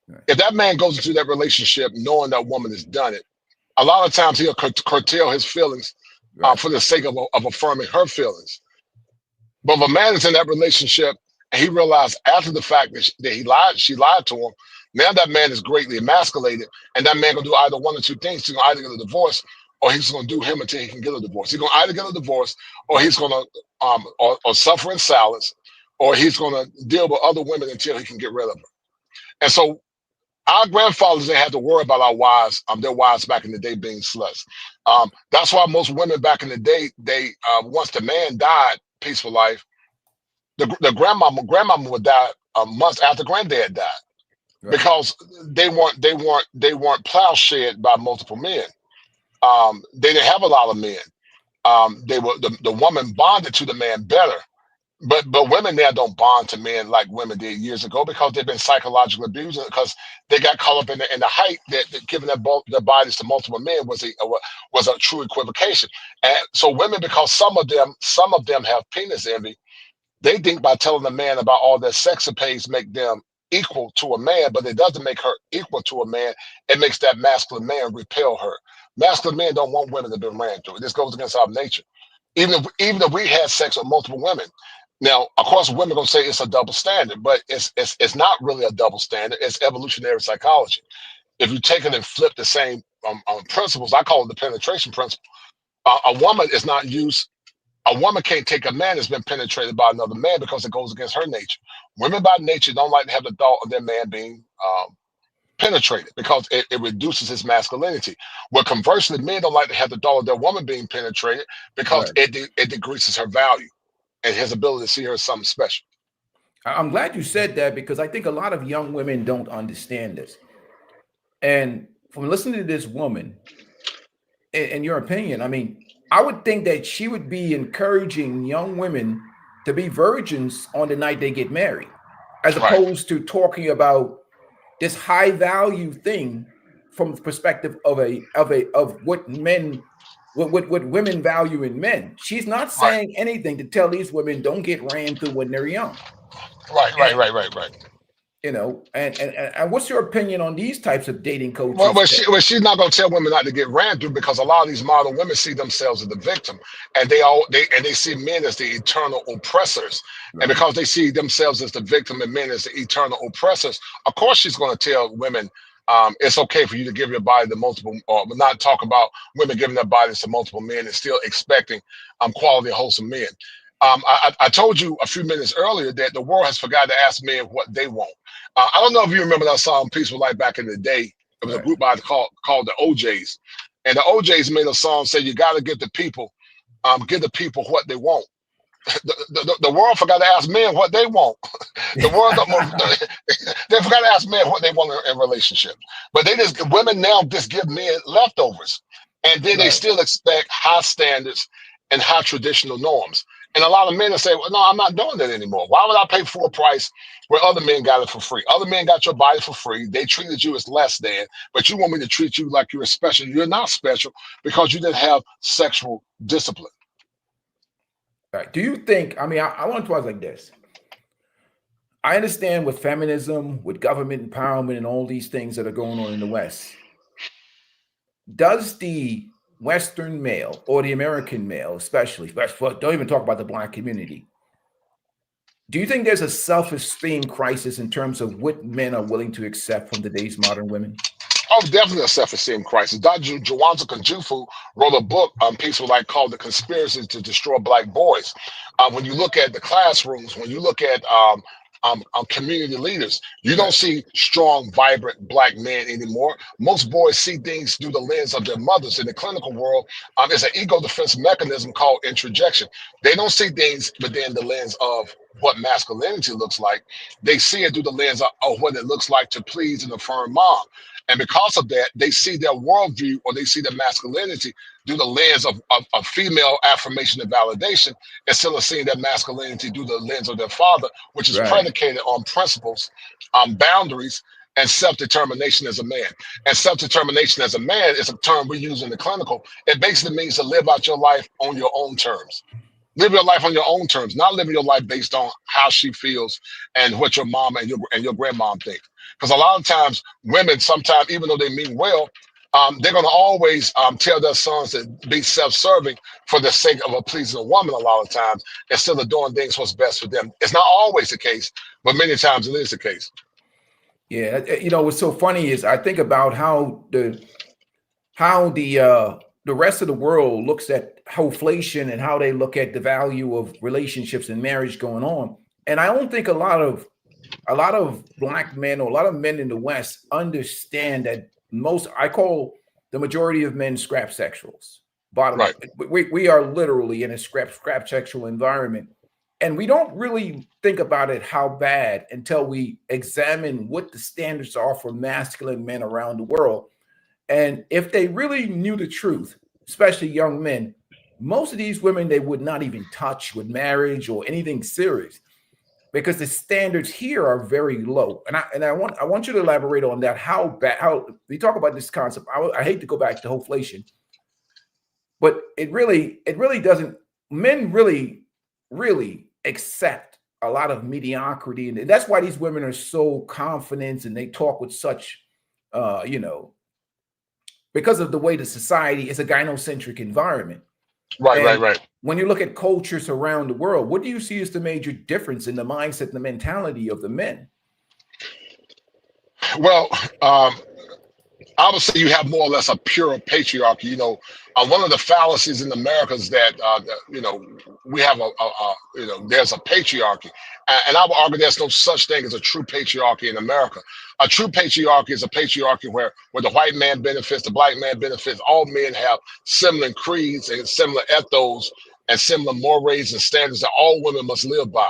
Right. If that man goes into that relationship knowing that woman has done it, a lot of times he'll curtail his feelings Right. for the sake of affirming her feelings. But if a man is in that relationship and he realized after the fact that she lied to him, now that man is greatly emasculated, and that man gonna do either one or two things. He's gonna either get a divorce, or he's gonna do him until he can get a divorce. He's gonna either get a divorce, or he's gonna or suffer in silence, or he's gonna deal with other women until he can get rid of her. And so our grandfathers didn't have to worry about our wives, their wives back in the day being sluts. That's why most women back in the day, they once the man died, peaceful life, the grandmama would die months after granddad died, Right. because they weren't plowshared by multiple men. They didn't have a lot of men. They were the woman bonded to the man better. But women now don't bond to men like women did years ago, because they've been psychologically abused, because they got caught up in the hype that giving their bodies to multiple men was a true equivocation. And so women, because some of them have penis envy, they think by telling a man about all their sex appeals make them equal to a man, but it doesn't make her equal to a man. It makes that masculine man repel her. Masculine men don't want women to be ran through. This goes against our nature. Even if we had sex with multiple women. Now, of course, women gonna say it's a double standard, but it's not really a double standard. It's evolutionary psychology. If you take it and flip the same principles, I call it the penetration principle. A woman is not used. A woman can't take a man that's been penetrated by another man, because it goes against her nature. Women by nature don't like to have the thought of their man being penetrated, because it reduces his masculinity. Well, conversely, men don't like to have the thought of their woman being penetrated, because Right. it decreases her value and his ability to see her as something special. I'm glad you said that, because I think a lot of young women don't understand this. And from listening to this woman, in your opinion, I mean, I would think that she would be encouraging young women to be virgins on the night they get married, as Right. opposed to talking about this high value thing from the perspective of what women value in men. She's not Right. saying anything to tell these women don't get ran through when they're young. Right. And, Right. and what's your opinion on these types of dating Well, coaches? she's not going to tell women not to get ran through, because a lot of these modern women see themselves as the victim, and they see men as the eternal oppressors, and Right. because they see themselves as the victim and men as the eternal oppressors, of course she's going to tell women it's okay for you to give your body to multiple, or not talk about women giving their bodies to multiple men and still expecting quality, wholesome men. I told you a few minutes earlier that the world has forgot to ask men what they want. I don't know if you remember that song "Peaceful Life" back in the day. It was a Right. group called the OJs, and the OJs made a song say you got to give the people what they want. The world forgot to ask men what they want. The world they forgot to ask men what they want in relationships, but women now just give men leftovers, and then they Right. still expect high standards and high traditional norms. And a lot of men will say, well, no, I'm not doing that anymore. Why would I pay full price where other men got it for free? Other men got your body for free. They treated you as less than, but you want me to treat you like you're special. You're not special, because you didn't have sexual discipline. Right. Do you think, I mean, I want to ask like this. I understand with feminism, with government empowerment, and all these things that are going on in the West. Does the Western male, or the American male, especially, don't even talk about the Black community, do you think there's a self-esteem crisis in terms of what men are willing to accept from today's modern women? Oh, definitely a self-esteem crisis. Dr. Jawanza Kunjufu wrote a book on Peaceful Life called "The Conspiracy to Destroy Black Boys." When you look at the classrooms, when you look at community leaders, you don't Right. see strong, vibrant Black men anymore. Most boys see things through the lens of their mothers. In the clinical world, it's an ego defense mechanism called introjection. They don't see things within the lens of what masculinity looks like. They see it through the lens of what it looks like to please and affirm mom. And because of that, they see their worldview, or they see their masculinity through the lens of female affirmation and validation, instead of seeing their masculinity through the lens of their father, which is Right. predicated on principles, boundaries, and self-determination as a man. And self-determination as a man is a term we use in the clinical. It basically means to live out your life on your own terms. Live your life on your own terms, not living your life based on how she feels and what your mom and your grandmom think. Because a lot of times, women sometimes, even though they mean well, they're going to always tell their sons to be self-serving for the sake of a pleasing a woman a lot of times, instead of doing things what's best for them. It's not always the case, but many times it is the case. Yeah, what's so funny is I think about how the rest of the world looks at inflation and how they look at the value of relationships and marriage going on. And I don't think a lot of black men or a lot of men in the West understand that I call the majority of men scrap sexuals. Bottom Right. We are literally in a scrap sexual environment. And we don't really think about it how bad until we examine what the standards are for masculine men around the world. And if they really knew the truth, especially young men, most of these women they would not even touch with marriage or anything serious, because the standards here are very low. And I want you to elaborate on that. How we talk about this concept. I hate to go back to inflation, but it really doesn't. Men really accept a lot of mediocrity, and that's why these women are so confident and they talk with such, because of the way the society is a gynocentric environment. Right. When you look at cultures around the world, what do you see as the major difference in the mindset and the mentality of the men? Well, I would say you have more or less a pure patriarchy. One of the fallacies in America is that we have there's a patriarchy, and I would argue there's no such thing as a true patriarchy in America. A true patriarchy is a patriarchy where the white man benefits, the black man benefits. All men have similar creeds and similar ethos and similar mores and standards that all women must live by.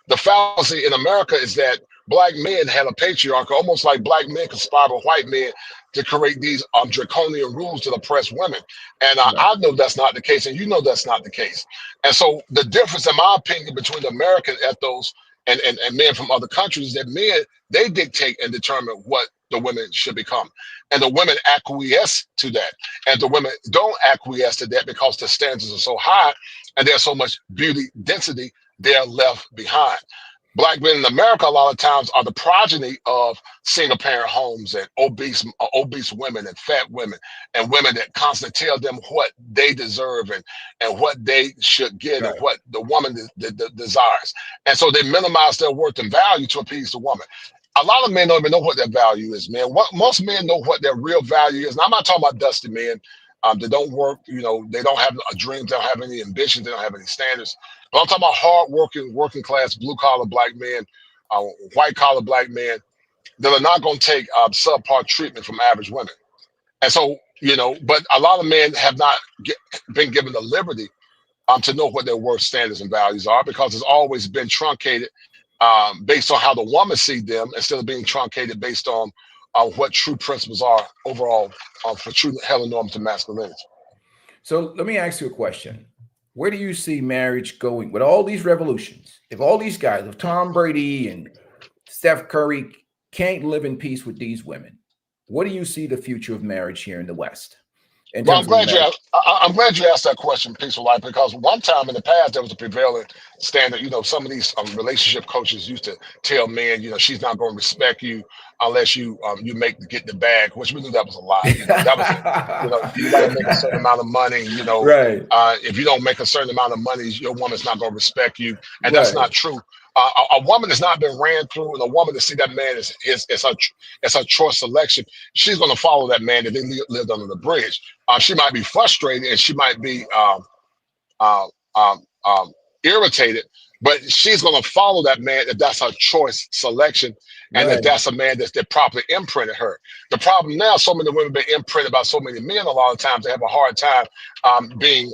The fallacy in America is that black men had a patriarchy, almost like black men conspired with white men to create these draconian rules to oppress women. And I know that's not the case, and that's not the case. And so the difference, in my opinion, between the American ethos and men from other countries is that men, they dictate and determine what the women should become. And the women acquiesce to that. And the women don't acquiesce to that because the standards are so high and there's so much beauty density, they're left behind. Black men in America a lot of times are the progeny of single parent homes and obese women and fat women and women that constantly tell them what they deserve and what they should get and what the woman desires. And so they minimize their worth and value to appease the woman. A lot of men don't even know what their value is, man. Most men know what their real value is. And I'm not talking about dusty men. They don't work, they don't have a dream, they don't have any ambition, they don't have any standards. But I'm talking about hard-working, working-class, blue-collar black men, white-collar black men that are not going to take subpar treatment from average women. And so, but a lot of men have not been given the liberty to know what their worth, standards, and values are, because it's always been truncated based on how the woman sees them, instead of being truncated based on what true principles are overall for true heteronormative masculinity. So let me ask you a question. Where do you see marriage going with all these revolutions? If all these guys, if Tom Brady and Steph Curry can't live in peace with these women, what do you see the future of marriage here in the West? Well, I'm glad you asked that question, Peaceful Life, because one time in the past there was a prevailing standard. Some of these relationship coaches used to tell men, she's not going to respect you unless you get the bag, which we knew that was a lie. That was, you got to make a certain amount of money. Right. If you don't make a certain amount of money, your woman's not going to respect you, and that's not true. A woman that's not been ran through, and a woman to see that man is her choice selection. She's going to follow that man if they lived under the bridge. She might be frustrated and she might be irritated, but she's going to follow that man if that's her choice selection, and if that's a man that properly imprinted her. The problem now, so many women have been imprinted by so many men. A lot of times they have a hard time being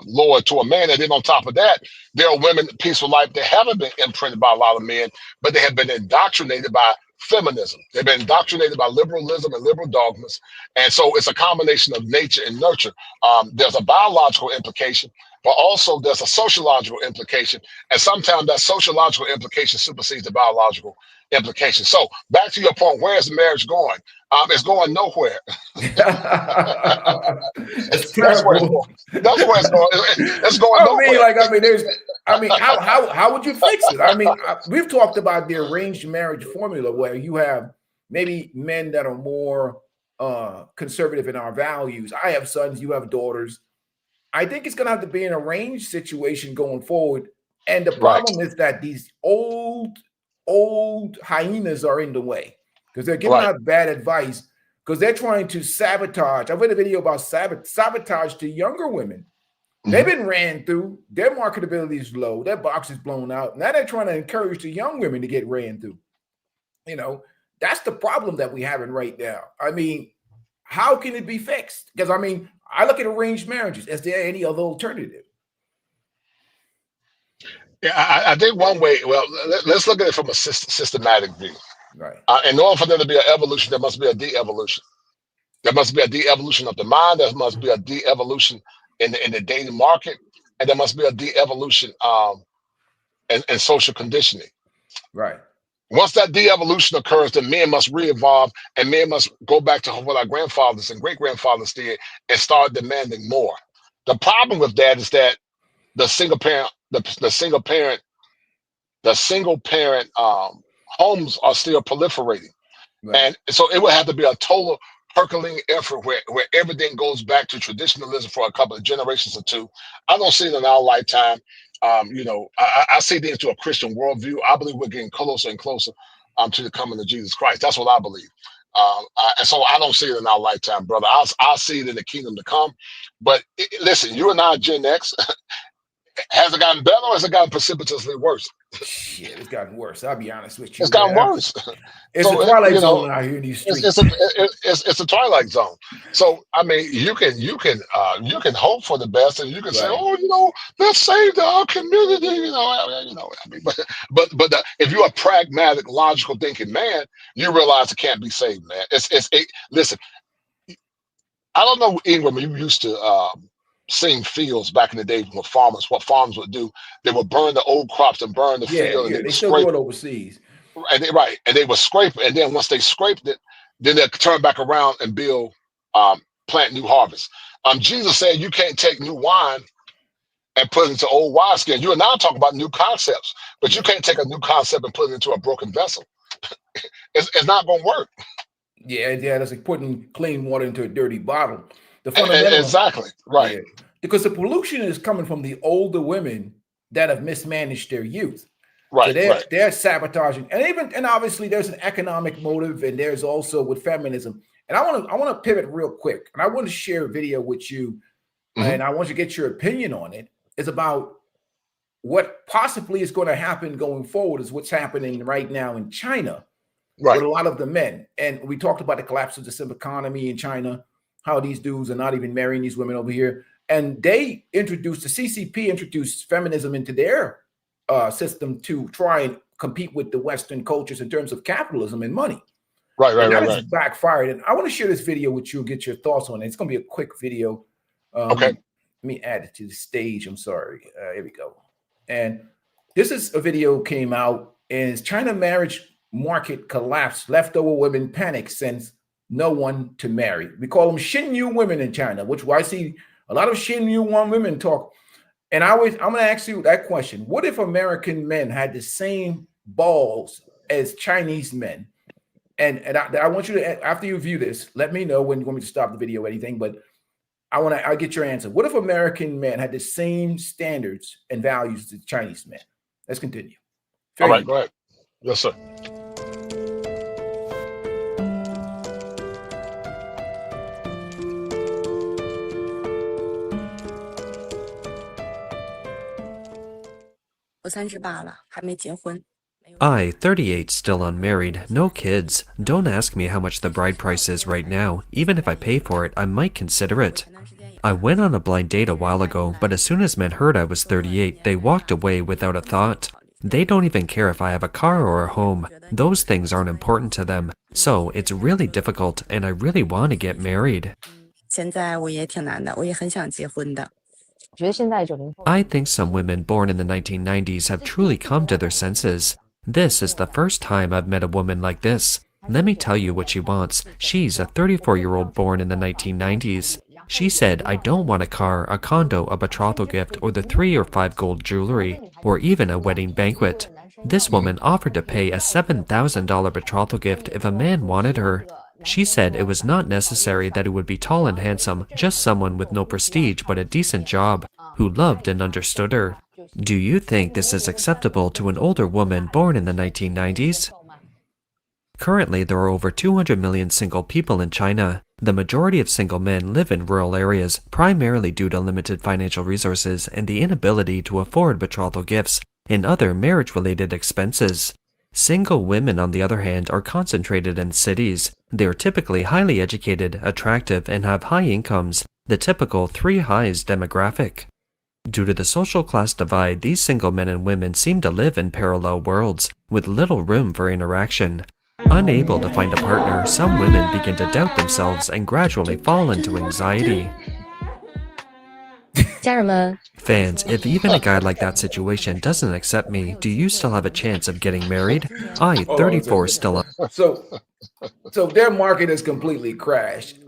loyal to a man. And then on top of that, there are women, Peaceful Life, that haven't been imprinted by a lot of men, but they have been indoctrinated by feminism. They've been indoctrinated by liberalism and liberal dogmas. And so it's a combination of nature and nurture. There's a biological implication, but also there's a sociological implication. And sometimes that sociological implication supersedes the biological implication. So back to your point, where is the marriage going? It's going nowhere. That's where it's going. That's where it's going. It's going nowhere. How would you fix it? We've talked about the arranged marriage formula where you have maybe men that are more conservative in our values. I have sons, you have daughters. I think it's going to have to be an arranged situation going forward. And the Right. problem is that these old hyenas are in the way because they're giving Right. out bad advice because they're trying to sabotage. I read a video about sabotage to younger women. They've been ran through. Their marketability is low. Their box is blown out. Now they're trying to encourage the young women to get ran through. You know, that's the problem that we're having right now. I mean, how can it be fixed? Because I mean, I look at arranged marriages. Is there any other alternative? Yeah, I think one way. Well, let's look at it from a systematic view. Right. In order for there to be an evolution, there must be a de-evolution. There must be a de-evolution of the mind. There must be a de-evolution in the dating market, and there must be a de-evolution in social conditioning. Right. Once that de-evolution occurs, then men must re-evolve, and men must go back to what our grandfathers and great-grandfathers did and start demanding more. The problem with that is that the single parent homes are still proliferating. Right. And so it would have to be a total Herculean effort where everything goes back to traditionalism for a couple of generations or two. I don't see it in our lifetime. I see it into a Christian worldview. I believe we're getting closer and closer to the coming of Jesus Christ. That's what I believe. And so I don't see it in our lifetime, brother. I'll see it in the kingdom to come. But listen, you and I, Gen X, has it gotten better or has it gotten precipitously worse? Shit, it's gotten worse. I'll be honest with you. It's gotten worse. It's So, a twilight you know, zone out here in these streets. it's a twilight zone. So I mean, you can hope for the best, and you can say, Right. oh, let's save our community. But if you're a pragmatic, logical thinking man, you realize it can't be saved, man. Listen, I don't know, Ingram, you used to seeing fields back in the day with farmers. What farmers would do, they would burn the old crops and burn the field, and They would still scrape do it overseas. and they would scrape it, and then once they scraped it, then they'd turn back around and build plant new harvest. Jesus said you can't take new wine and put it into old wineskin. You and I talk about new concepts, but you can't take a new concept and put it into a broken vessel. It's not going to work. Yeah, that's like putting clean water into a dirty bottle. The fundamental, Exactly, right. yeah. Because the pollution is coming from the older women that have mismanaged their youth. Right, So right. they're sabotaging, and obviously there's an economic motive, and there's also with feminism. And I want to pivot real quick, and I want to share a video with you, and I want you to get your opinion on it. It's about what possibly is going to happen going forward is what's happening right now in China Right. with a lot of the men. And we talked about the collapse of the simple economy in China, how these dudes are not even marrying these women over here. And the CCP introduced feminism into their system to try and compete with the Western cultures in terms of capitalism and money. Right. And that has backfired. And I want to share this video with you and get your thoughts on it. It's going to be a quick video. Okay. Let me add it to the stage. I'm sorry. Here we go. And this is a video came out, and China marriage market collapsed. Leftover women panic since no one to marry. We call them Xinyu women in China, which I see a lot of Xinyu women talk. And I'm going to ask you that question. What if American men had the same balls as Chinese men? And I want you to, after you view this, let me know when you want me to stop the video or anything, but I'll get your answer. What if American men had the same standards and values as Chinese men? Let's continue. All right, go ahead. Yes, sir. I, 38, still unmarried, no kids. Don't ask me how much the bride price is right now. Even if I pay for it, I might consider it. I went on a blind date a while ago, but as soon as men heard I was 38, they walked away without a thought. They don't even care if I have a car or a home. Those things aren't important to them. So it's really difficult, and I really want to get married. I think some women born in the 1990s have truly come to their senses. This is the first time I've met a woman like this. Let me tell you what she wants. She's a 34-year-old born in the 1990s. She said, I don't want a car, a condo, a betrothal gift, or the 3 or 5 gold jewelry, or even a wedding banquet. This woman offered to pay a $7,000 betrothal gift if a man wanted her. She said it was not necessary that he would be tall and handsome, just someone with no prestige but a decent job, who loved and understood her. Do you think this is acceptable to an older woman born in the 1990s? Currently, there are over 200 million single people in China. The majority of single men live in rural areas, primarily due to limited financial resources and the inability to afford betrothal gifts and other marriage-related expenses. Single women, on the other hand, are concentrated in cities. They are typically highly educated, attractive, and have high incomes, the typical 3 highs demographic. Due to the social class divide, these single men and women seem to live in parallel worlds, with little room for interaction. Unable to find a partner, some women begin to doubt themselves and gradually fall into anxiety. 家人们， Fans, if even a guy like that situation doesn't accept me, do you still have a chance of getting married? I, 34, still So their market has completely crashed.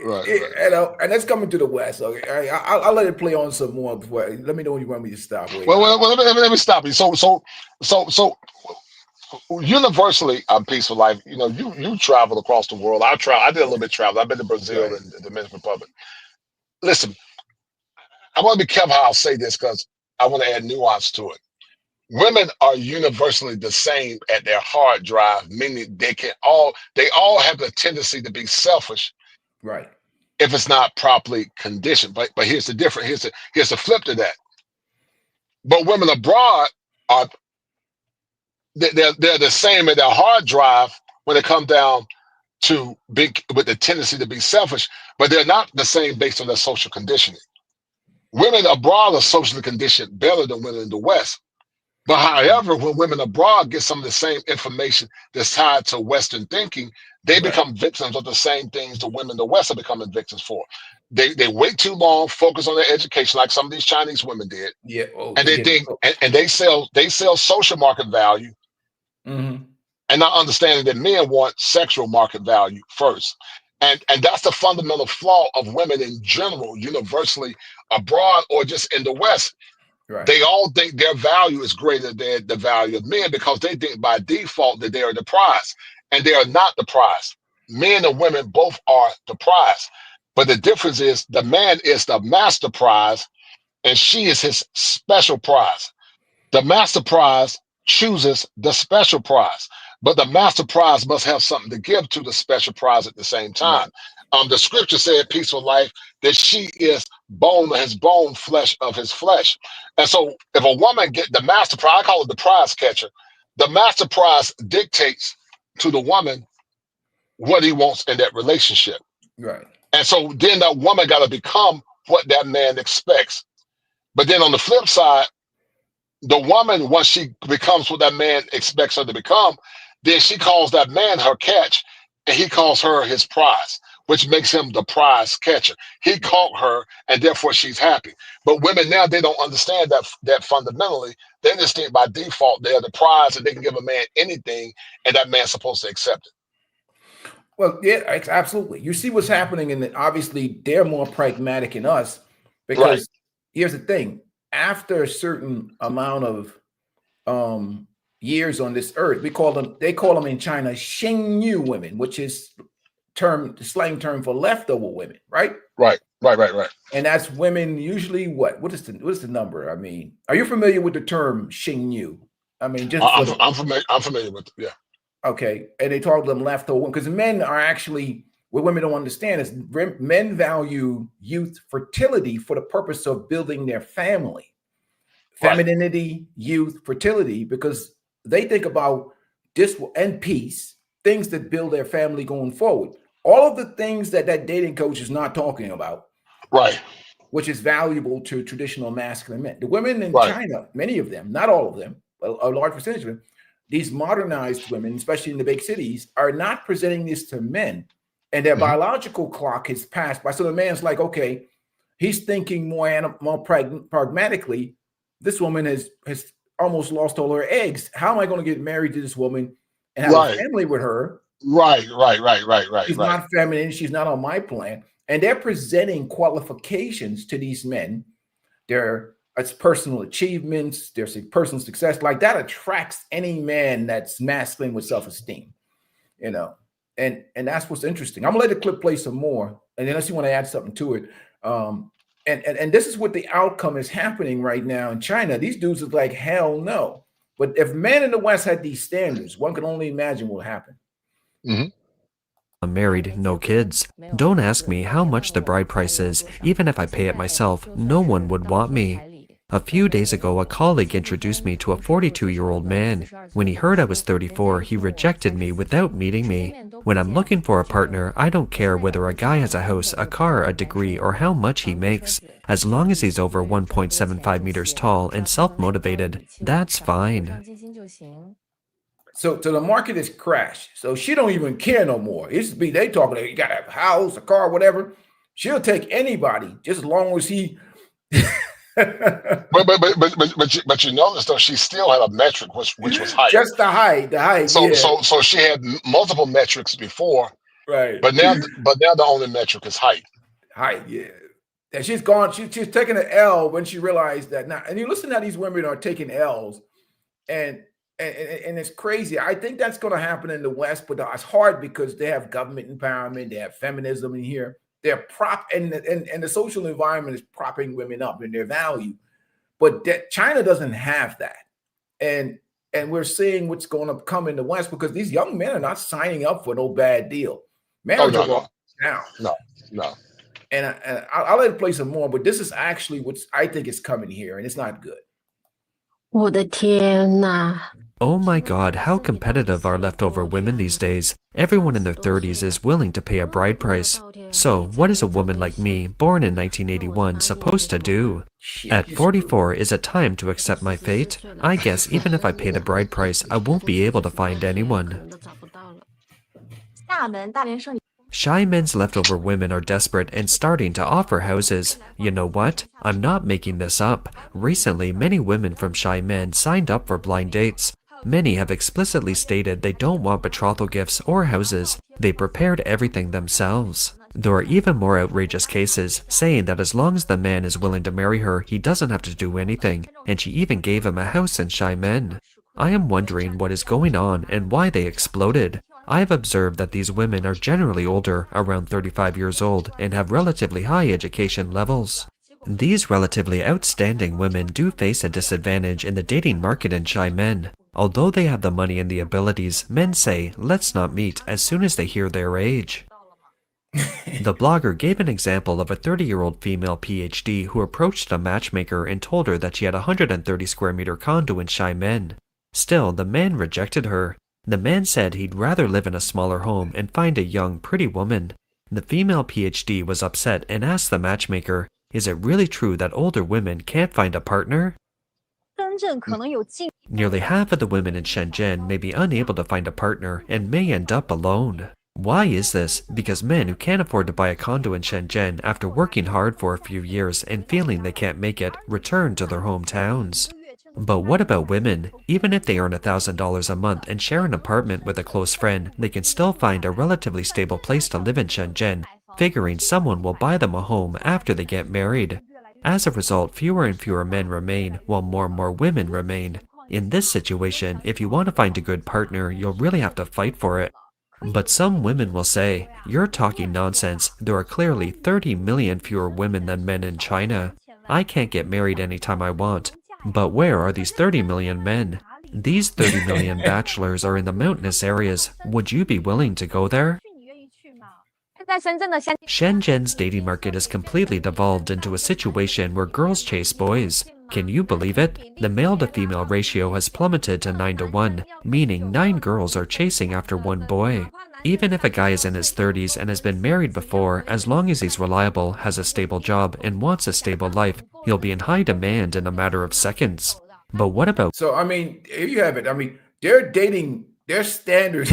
Right, You know, and that's coming to the West. Okay, I'll let it play on some more before. Let me know when you want me to stop. Wait. Well, let me stop you. So universally, Peaceful Life. You know, you travel across the world. I did a little bit of travel. I've been to Brazil Right. and the Dominican Republic. Listen, I want to be careful how I say this because I want to add nuance to it. Women are universally the same at their hard drive, meaning they all have the tendency to be selfish Right. if it's not properly conditioned. But here's the difference. Here's the flip to that. But women abroad are they're the same at their hard drive when it comes down to big with the tendency to be selfish, but they're not the same based on their social conditioning. Women abroad are socially conditioned better than women in the West. But however, when women abroad get some of the same information that's tied to Western thinking, they Right. become victims of the same things the women in the West are becoming victims for. They wait too long, focus on their education, like some of these Chinese women did, Yeah. Oh, and they yeah. think and they sell social market value Mm-hmm. and not understanding that men want sexual market value first. And that's the fundamental flaw of women in general, universally abroad or just in the West. Right. They all think their value is greater than the value of men because they think by default that they are the prize, and they are not the prize. Men and women both are the prize. But the difference is the man is the master prize and she is his special prize. The master prize chooses the special prize, but the master prize must have something to give to the special prize at the same time. The scripture said, Peaceful Life, that she is bone of his bone, flesh of his flesh. And so if a woman get the master prize, I call it the prize catcher, the master prize dictates to the woman what he wants in that relationship. Right. And so then that woman got to become what that man expects. But then on the flip side, the woman, once she becomes what that man expects her to become, then she calls that man her catch, and he calls her his prize, which makes him the prize catcher. He caught her, and therefore she's happy. But women now, they don't understand that fundamentally. They just think by default they're the prize, and they can give a man anything, and that man's supposed to accept it. Well, yeah, absolutely. You see what's happening, and obviously they're more pragmatic than us because Right. here's the thing: after a certain amount of years on this earth, they call them in China "Xingyu women," which is the slang term for leftover women, right? Right. And that's women usually what is the number? I mean, are you familiar with the term "Xingyu"? I mean, just for I'm familiar with it. Yeah. okay, and they call them leftover women because men are actually what women don't understand is men value youth fertility for the purpose of building their family, Right. femininity, youth, fertility, because they think about this and peace, things that build their family going forward. All of the things that dating coach is not talking about, Right. which is valuable to traditional masculine men. The women in Right. China, many of them, not all of them, a large percentage of them, these modernized women, especially in the big cities, are not presenting this to men. And their Mhm. biological clock has passed by. So the man's like, okay, he's thinking more pragmatically. This woman has almost lost all her eggs. How am I going to get married to this woman and have Right. a family with her? Right. She's not feminine. She's not on my plan. And they're presenting qualifications to these men. It's personal achievements, there's personal success. Like that attracts any man that's masculine with self-esteem, you know. And that's what's interesting. I'm gonna let the clip play some more, and then unless you want to add something to it. And this is what the outcome is happening right now in China. These dudes are like, hell no. But if men in the West had these standards, one can only imagine what would happen. Mhm. I'm married, no kids. Don't ask me how much the bride price is. Even if I pay it myself, no one would want me. A few days ago, a colleague introduced me to a 42-year-old man. When he heard I was 34, he rejected me without meeting me. When I'm looking for a partner, I don't care whether a guy has a house, a car, a degree, or how much he makes. As long as he's over 1.75 meters tall and self-motivated, that's fine. So the market has crashed. So she don't even care no more. It used to be they talking, you got to have a house, a car, whatever. She'll take anybody just as long as he. But you notice though she still had a metric which was height. Just the height, So yeah. so she had multiple metrics before, Right. but now the only metric is height. Height, yeah. And she's gone. She's taking an L when she realized that now. And you listen how these women are taking L's, and it's crazy. I think that's going to happen in the West, but it's hard because they have government empowerment, they have feminism in here. They're and the social environment is propping women up in their value, but China doesn't have that, and we're seeing what's going to come in the West because these young men are not signing up for no bad deal. Marriage now. No. And I'll let it play some more, but this is actually what I think is coming here, and it's not good. 我的天呐！ Oh my god, how competitive are leftover women these days. Everyone in their 30s is willing to pay a bride price. So, what is a woman like me, born in 1981, supposed to do? At 44, is it time to accept my fate? I guess even if I pay the bride price, I won't be able to find anyone. 厦门大连剩女 Shy men's leftover women are desperate and starting to offer houses. You know what? I'm not making this up. Recently, many women from shy men signed up for blind dates. Many have explicitly stated they don't want betrothal gifts or houses. They prepared everything themselves. There are even more outrageous cases, saying that as long as the man is willing to marry her, he doesn't have to do anything, and she even gave him a house in Shy Men. I am wondering what is going on and why they exploded. I have observed that these women are generally older, around 35 years old, and have relatively high education levels. These relatively outstanding women do face a disadvantage in the dating market in Shy Men. Although they have the money and the abilities, men say, let's not meet as soon as they hear their age. The blogger gave an example of a 30-year-old female PhD who approached a matchmaker and told her that she had a 130 square meter condo in Shy Men. Still, the man rejected her. The man said he'd rather live in a smaller home and find a young, pretty woman. The female PhD was upset and asked the matchmaker, is it really true that older women can't find a partner? 深圳可能有近 Nearly half of the women in Shenzhen may be unable to find a partner and may end up alone. Why is this? Because men who can't afford to buy a condo in Shenzhen after working hard for a few years and feeling they can't make it, return to their hometowns. But what about women? Even if they earn $1,000 a month and share an apartment with a close friend, they can still find a relatively stable place to live in Shenzhen, figuring someone will buy them a home after they get married. As a result, fewer and fewer men remain, while more and more women remain. In this situation, if you want to find a good partner, you'll really have to fight for it. But some women will say, you're talking nonsense. There are clearly 30 million fewer women than men in China. I can't get married anytime I want. But where are these 30 million men? These 30 million bachelors are in the mountainous areas. Would you be willing to go there? 你愿意去吗？在深圳的乡 Shenzhen's dating market has completely devolved into a situation where girls chase boys. Can you believe it? The male-to-female ratio has plummeted to 9-to-1, meaning 9 girls are chasing after one boy. Even if a guy is in his 30s and has been married before, as long as he's reliable, has a stable job, and wants a stable life, he'll be in high demand in a matter of seconds. But what about So, I mean, here you have it. I mean, they're dating their standards.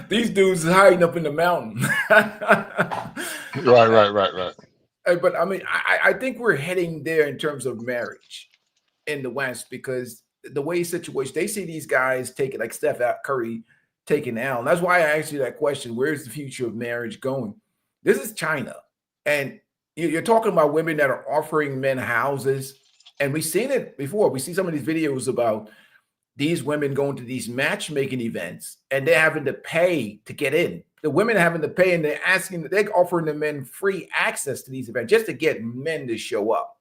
These dudes is hiding up in the mountain. Right. But I mean, I think we're heading there in terms of marriage in the West because the way situation they see these guys taking like Steph Curry taking Al. That's why I asked you that question. Where's the future of marriage going? This is China. And you're talking about women that are offering men houses. And we've seen it before. We see some of these videos about these women going to these matchmaking events and they're having to pay to get in. The women are having to pay and they're offering the men free access to these events just to get men to show up.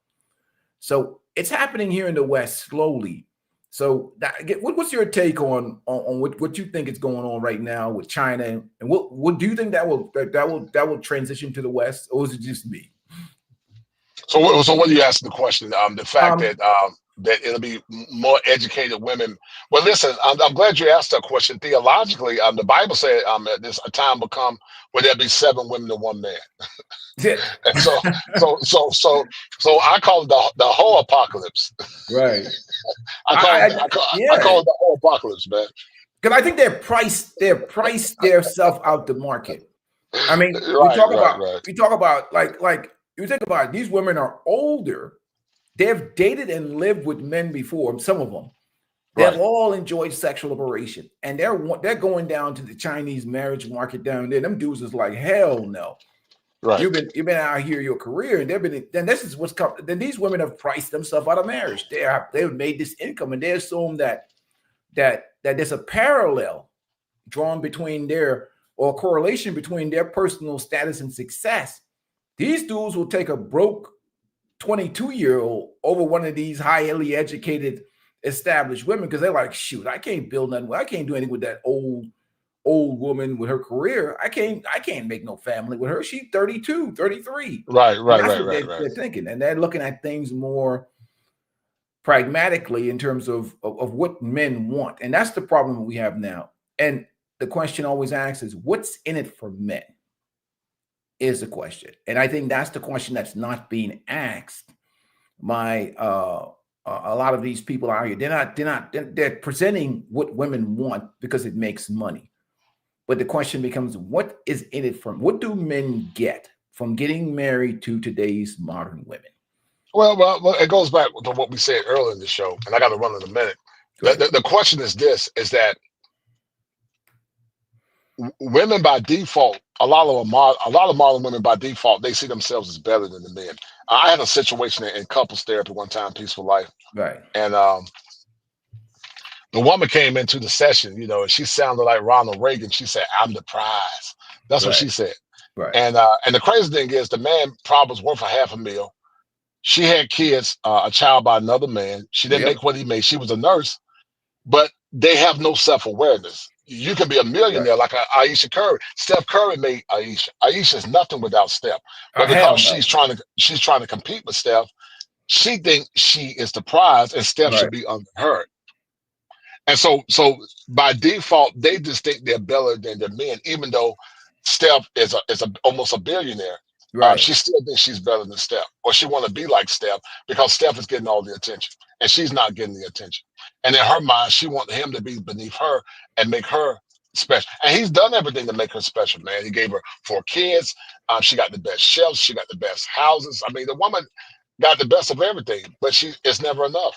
So it's happening here in the West slowly. So what's your take on what you think is going on right now with China? And what do you think that will transition to the West, or is it just me? So what are you asking the question? The fact that it'll be more educated women. Well, listen, I'm glad you asked that question. Theologically, the Bible said there's a time will come where there'll be 7 women to 1 man. And so I call it the whole apocalypse. Right. I call it the whole apocalypse, man. Because I think they're priced themselves out the market. I mean, Right. we talk about like you think about it, these women are older. They've dated and lived with men before. Some of them, they've all enjoyed sexual liberation, and they're going down to the Chinese marriage market down there. Them dudes is like, hell no. Right. You've been out here your career, and then this is what's come. Then these women have priced themselves out of marriage. They've made this income, and they assume that there's a parallel drawn between or correlation between their personal status and success. These dudes will take a broke 22-year-old over one of these highly educated, established women because they're like, shoot, I can't build nothing. I can't do anything with that old woman with her career. I can't make no family with her. She's 32, 33. Right. They're thinking, and they're looking at things more pragmatically in terms of what men want. And that's the problem we have now. And the question always asked is, what's in it for men? Is the question. And I think that's the question that's not being asked by a lot of these people out here. They're presenting what women want because it makes money. But the question becomes, what is in it from? What do men get from getting married to today's modern women? Well, it goes back to what we said earlier in the show, and I got to run in a minute. The question is this: is that women by default, a lot of modern women by default, they see themselves as better than the men. I had a situation in couples therapy one time, Peaceful Life, right? And the woman came into the session, and she sounded like Ronald Reagan. She said, "I'm the prize." That's what she said. Right. And the crazy thing is, the man probably was worth $500,000. She had kids, a child by another man. She didn't make what he made. She was a nurse, but they have no self-awareness. You can be a millionaire like Ayesha Curry. Steph Curry made Ayesha. Ayesha is nothing without Steph. But because she's trying to compete with Steph, she thinks she is the prize and Steph should be under her. And so by default, they just think they're better than the men, even though Steph is almost a billionaire. Right. She still thinks she's better than Steph, or she want to be like Steph because Steph is getting all the attention and she's not getting the attention. And in her mind, she wants him to be beneath her and make her special. And he's done everything to make her special, man. He gave her 4 kids. She got the best shelves. She got the best houses. I mean, the woman got the best of everything, but it's never enough.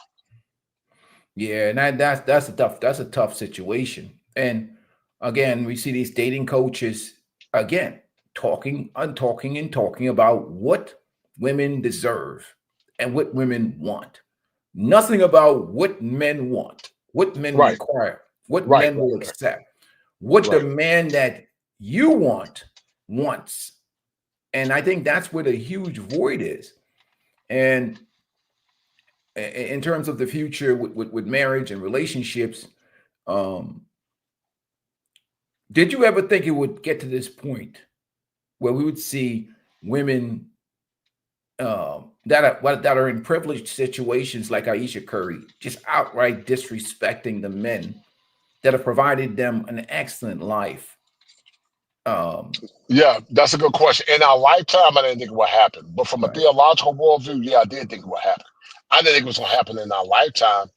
Yeah, and that's a tough situation. And again, we see these dating coaches again talking about what women deserve and what women want. Nothing about what men want, what men require, what men will accept, what the man that you wants. And I think that's where the huge void is. And in terms of the future with marriage and relationships, did you ever think it would get to this point where we would see women that are in privileged situations like Ayesha Curry just outright disrespecting the men that have provided them an excellent life? Yeah, that's a good question. In our lifetime, I didn't think it would happen. But from a theological worldview, yeah, I did think it would happen. I didn't think it was going to happen in our lifetime.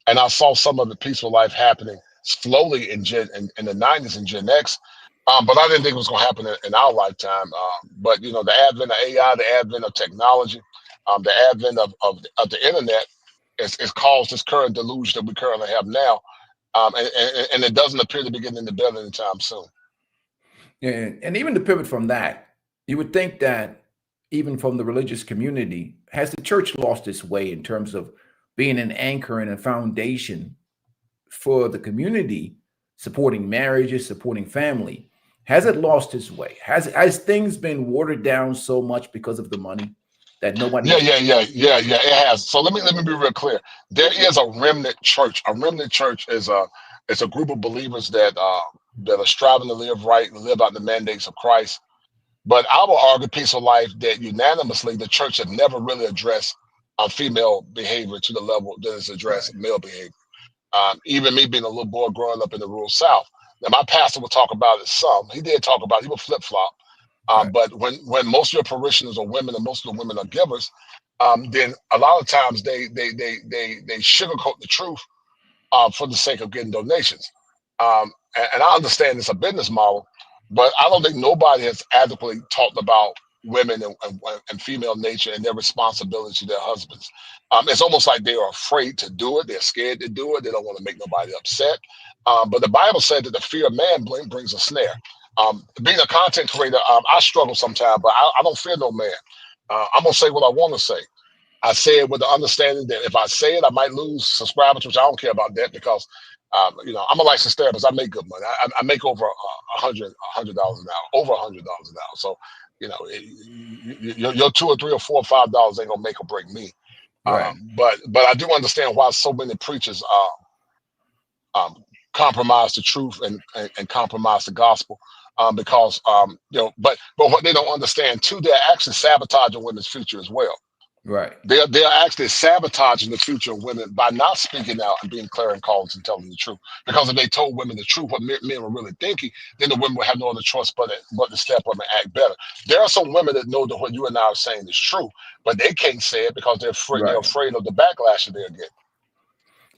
And I saw some of the Peaceful Life happening slowly in the 90s and Gen X. But I didn't think it was going to happen in our lifetime. But, the advent of AI, the advent of technology, the advent of the internet is caused this current delusion that we currently have now. And it doesn't appear to be getting any better anytime soon. And even to pivot from that, you would think that even from the religious community, has the church lost its way in terms of being an anchor and a foundation for the community, supporting marriages, supporting family, has it lost its way? Has things been watered down so much because of the money that nobody? It has. So let me be real clear. There is a remnant church. A remnant church is a group of believers that are striving to live right and live out the mandates of Christ. But I will argue, Peaceful Life, that unanimously the church have never really addressed female behavior to the level that it's addressed male behavior. Even me being a little boy growing up in the rural South. Now, my pastor would talk about it some. He did talk about it. He would flip flop. But when most of your parishioners are women and most of the women are givers, then a lot of times they sugarcoat the truth for the sake of getting donations. And I understand it's a business model, but I don't think nobody has adequately talked about women and female nature and their responsibility to their husbands. It's almost like they are afraid to do it. They're scared to do it. They don't want to make nobody upset. But the Bible said that the fear of man brings a snare. Being a content creator, I struggle sometimes, but I don't fear no man. I'm going to say what I want to say. I say it with the understanding that if I say it, I might lose subscribers, which I don't care about that because, I'm a licensed therapist. I make good money. I make over $100 an hour, over $100 an hour. So, your $2 or $3 or $4 or $5 ain't gonna make or break me. Right. But I do understand why so many preachers compromise the truth and compromise the gospel. Because but what they don't understand too, they're actually sabotaging women's future as well. Right. They're actually sabotaging the future of women by not speaking out and being clear and calls and telling the truth. Because if they told women the truth, what men were really thinking, then the women would have no other choice but to step up and act better. There are some women that know that what you and I are saying is true, but they can't say it because they're afraid. Right. They're afraid of the backlash that they'll get.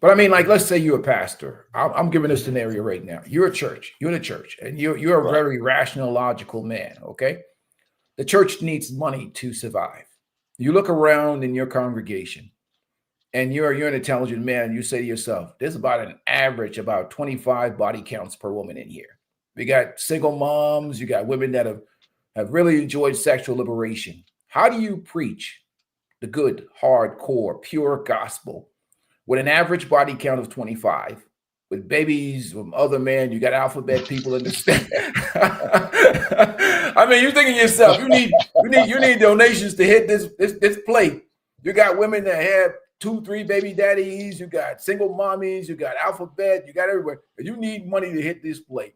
But I mean, like, let's say you're a pastor. I'm giving a scenario right now. You're a church. You're in a church, and you're a Right. very rational, logical man. Okay, the church needs money to survive. You look around in your congregation, and you're an intelligent man. You say to yourself, "There's about an average about 25 body counts per woman in here. We got single moms. You got women that have really enjoyed sexual liberation. How do you preach the good, hardcore, pure gospel with an average body count of 25, with babies from other men? You got alphabet people in the state." I mean, you're thinking to yourself, you need donations to hit this plate. You got women that have 2, 3 baby daddies. You got single mommies. You got alphabet. You got everywhere. And you need money to hit this plate.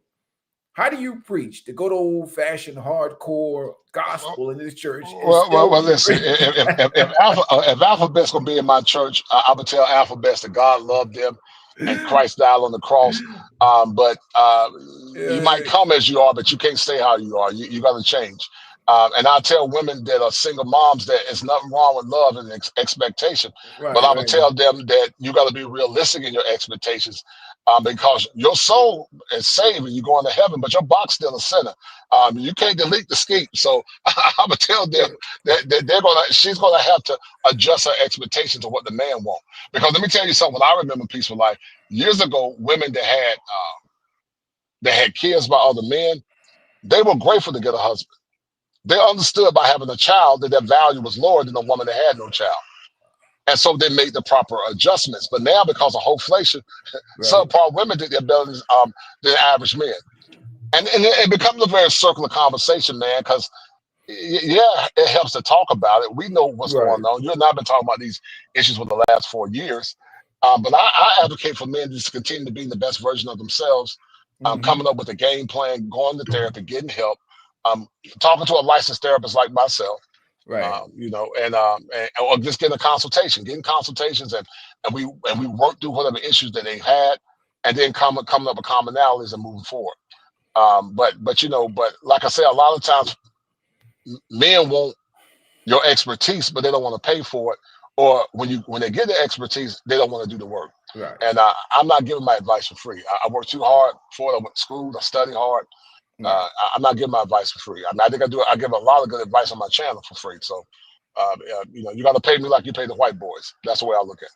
How do you preach the good old fashioned hardcore gospel in this church? Well, listen. If Alphabet's gonna be in my church, I would tell Alphabets that God loved them and Christ died on the cross. But you might come as you are, but you can't stay how you are. You got to change. And I tell women that are single moms that there's nothing wrong with love and expectation. Right, but I would right. tell them that you got to be realistic in your expectations. Because your soul is saved and you're going to heaven, but your box still a sinner. You can't delete the scheme. So I would tell them that she's gonna have to adjust her expectations of what the man wants. Because let me tell you something. When I remember Peaceful Life years ago, women that had kids by other men, they were grateful to get a husband. They understood by having a child that their value was lower than a woman that had no child. And so they made the proper adjustments. But now, because of hoflation, subpar women did their better than the average men. And it becomes a very circular conversation, man, because, it helps to talk about it. We know what's going on. You and I have been talking about these issues for the last 4 years. But I advocate for men to just continue to be the best version of themselves, coming up with a game plan, going to therapy, getting help, talking to a licensed therapist like myself. Right. Or just getting consultations, and we work through whatever issues that they've had, and then coming up with commonalities and moving forward. But like I say, a lot of times men want your expertise, but they don't want to pay for it. Or when they get the expertise, they don't want to do the work. Right. And I'm not giving my advice for free. I work too hard for it. I went to school. I study hard. I'm not giving my advice for free. I mean, I think I give a lot of good advice on my channel for free. So, you got to pay me like you pay the white boys. That's the way I look at it.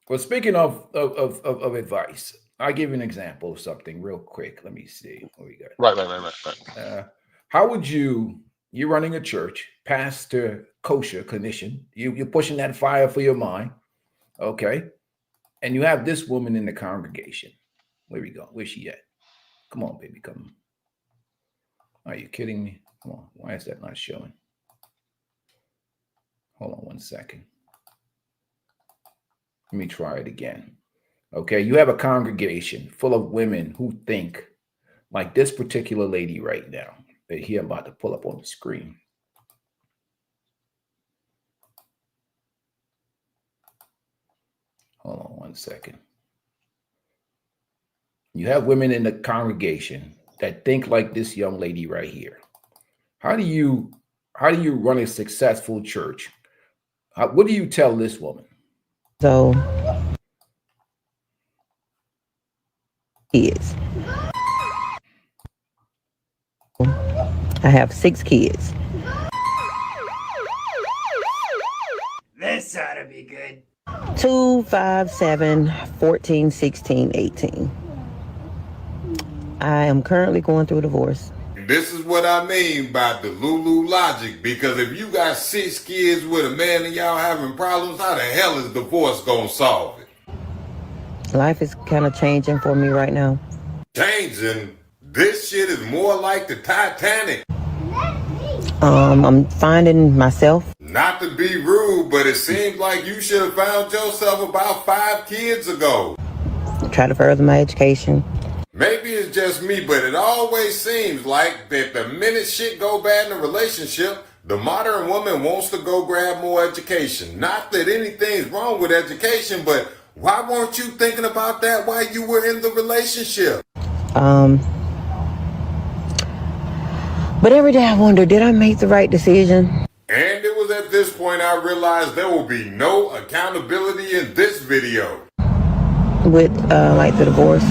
Well, speaking of advice, I'll give you an example of something real quick. Let me see what we got. Right. How would you're running a church, pastor, kosher, clinician, you're pushing that fire for your mind, okay? And you have this woman in the congregation. Where we go? Where's she at? Come on, baby, come. Are you kidding me? Come on. Why is that not showing? Hold on 1 second. Let me try it again. Okay, you have a congregation full of women who think like this particular lady right now that here I'm about to pull up on the screen. Hold on 1 second. You have women in the congregation that think like this young lady right here. How do you run a successful church? What do you tell this woman? So, kids. I have 6 kids. This ought to be good. 2, 5, 7, 14, 16, 18. I am currently going through a divorce. This is what I mean by the Lulu logic, because if you got 6 kids with a man and y'all having problems, how the hell is divorce gonna solve it? Life is kind of changing for me right now. Changing? This shit is more like the Titanic. I'm finding myself. Not to be rude, but it seems like you should have found yourself about 5 kids ago. Try to further my education. Maybe it's just me, but it always seems like that the minute shit go bad in a relationship, the modern woman wants to go grab more education. Not that anything's wrong with education, but why weren't you thinking about that while you were in the relationship? But every day I wonder, did I make the right decision? And it was at this point I realized there will be no accountability in this video. With like the divorce.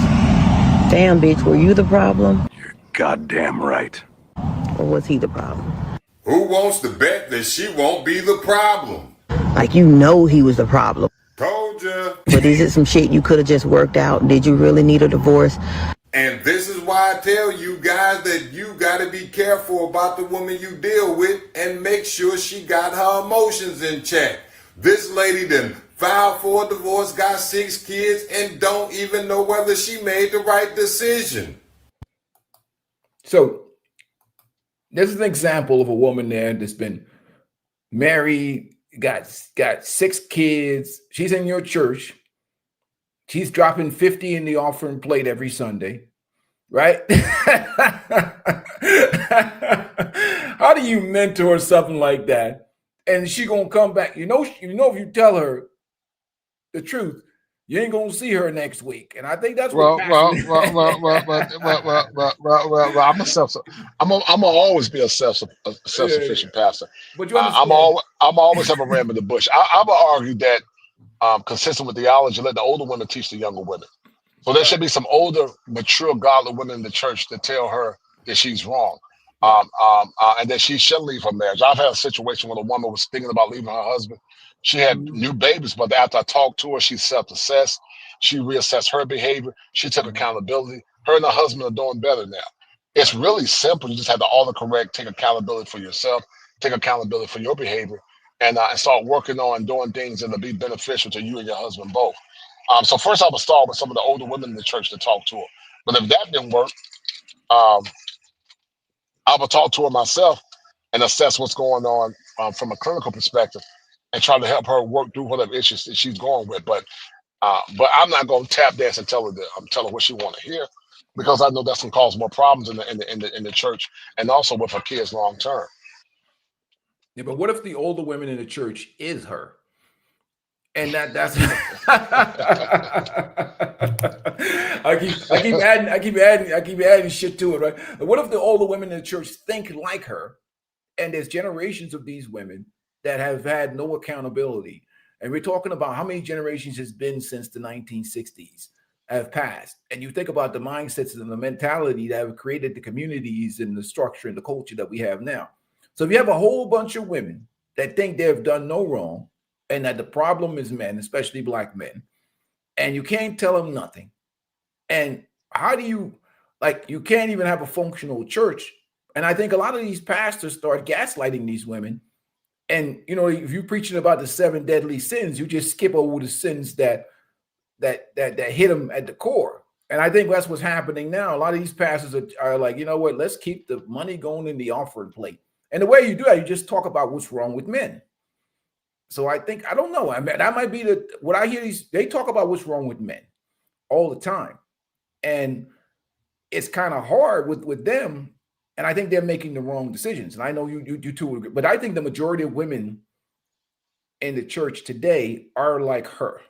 Damn, bitch, were you the problem? You're goddamn right. Or was he the problem? Who wants to bet that she won't be the problem? Like, you know he was the problem. Told ya. But is it some shit you could have just worked out? Did you really need a divorce? And this is why I tell you guys that you gotta be careful about the woman you deal with and make sure she got her emotions in check. This lady done filed for a divorce, got 6 kids, and don't even know whether she made the right decision. So this is an example of a woman there that's been married, got 6 kids. She's in your church. She's dropping 50 in the offering plate every Sunday, right? How do you mentor something like that? And she gonna come back. You know, if you tell her the truth, you ain't gonna see her next week. And I think that's what. I'm gonna always be a self-sufficient pastor. But you I'm understand. always have a ram in the bush. I would argue that, consistent with theology, let the older women teach the younger women. So there should be some older, mature, godly women in the church that tell her that she's wrong, and that she shouldn't leave her marriage. I've had a situation where a woman was thinking about leaving her husband. She had new babies, but after I talked to her, she self-assessed. She reassessed her behavior. She took accountability. Her and her husband are doing better now. It's really simple. You just have to autocorrect, take accountability for yourself, take accountability for your behavior, and start working on doing things that will be beneficial to you and your husband both. So first I would start with some of the older women in the church to talk to her. But if that didn't work, I would talk to her myself and assess what's going on from a clinical perspective and try to help her work through whatever issues that she's going with. But I'm not going to tap dance and tell her what she want to hear, because I know that's going to cause more problems in the church and also with her kids long term. Yeah, but what if the older women in the church is her? And that's I keep adding shit to it, right? But what if the older women in the church think like her, and there's generations of these women that have had no accountability? And we're talking about how many generations has been since the 1960s have passed. And you think about the mindsets and the mentality that have created the communities and the structure and the culture that we have now. So if you have a whole bunch of women that think they've done no wrong, and that the problem is men, especially black men, and you can't tell them nothing. And how do you, you can't even have a functional church. And I think a lot of these pastors start gaslighting these women. And, if you're preaching about the 7 deadly sins, you just skip over the sins that hit them at the core. And I think that's what's happening now. A lot of these pastors are like, you know what? Let's keep the money going in the offering plate. And the way you do that, you just talk about what's wrong with men. So I think, I don't know. I mean, that might be what I hear. They talk about what's wrong with men all the time. And it's kind of hard with them. And I think they're making the wrong decisions. And I know you two agree, but I think the majority of women in the church today are like her.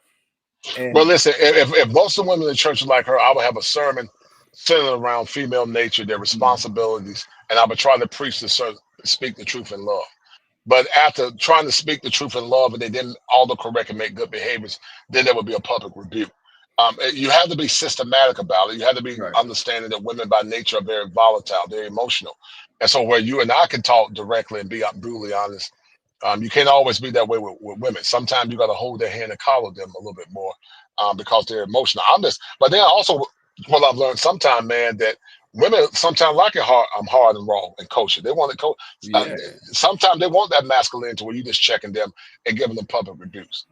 And Well, listen, if most of the women in the church are like her, I would have a sermon centered around female nature, their responsibilities, and I would try to speak the truth in love. But after trying to speak the truth in love and they didn't all the correct and make good behaviors, then there would be a public rebuke. You have to be systematic about it. You have to be understanding that women by nature are very volatile, very emotional. And so where you and I can talk directly and be brutally honest, you can't always be that way with women. Sometimes you got to hold their hand and collar them a little bit more because they're emotional. But then also what I've learned sometimes, man, that women sometimes like it hard. I'm hard and raw and kosher. They want it. Sometimes they want that masculinity where you just checking them and giving them public rebukes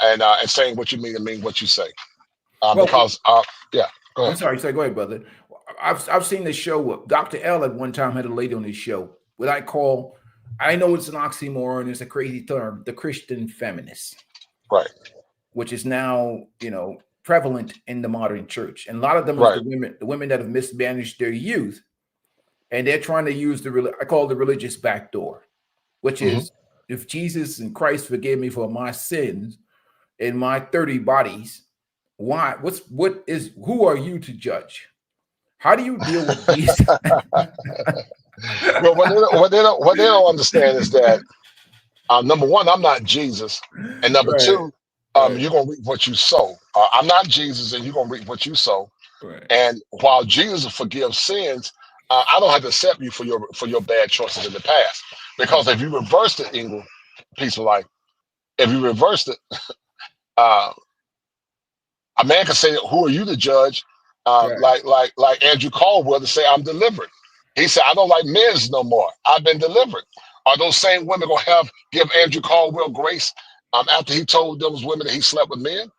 and saying what you mean and mean what you say. Yeah, go ahead. I'm sorry. Go ahead, brother. I've seen this show. Dr. L at one time had a lady on his show. What I know it's an oxymoron, it's a crazy term, the Christian feminist, right? Which is now, prevalent in the modern church. And a lot of them are the women that have mismanaged their youth. And they're trying to use I call it the religious backdoor, which is, if Jesus and Christ forgave me for my sins in my 30 bodies, why? Who are you to judge? How do you deal with these? Well, what they don't understand is that number one, I'm not Jesus, and number two, you're gonna reap what you sow. I'm not Jesus, and you're gonna reap what you sow. Right. And while Jesus forgives sins, I don't have to accept you for your bad choices in the past. Because if you reversed it, Ingle, peaceful life, if you reversed it, a man can say, "Who are you to judge?" Like Andrew Caldwell to say, "I'm delivered." He said, "I don't like men's no more. I've been delivered." Are those same women gonna give Andrew Caldwell grace after he told those women that he slept with men?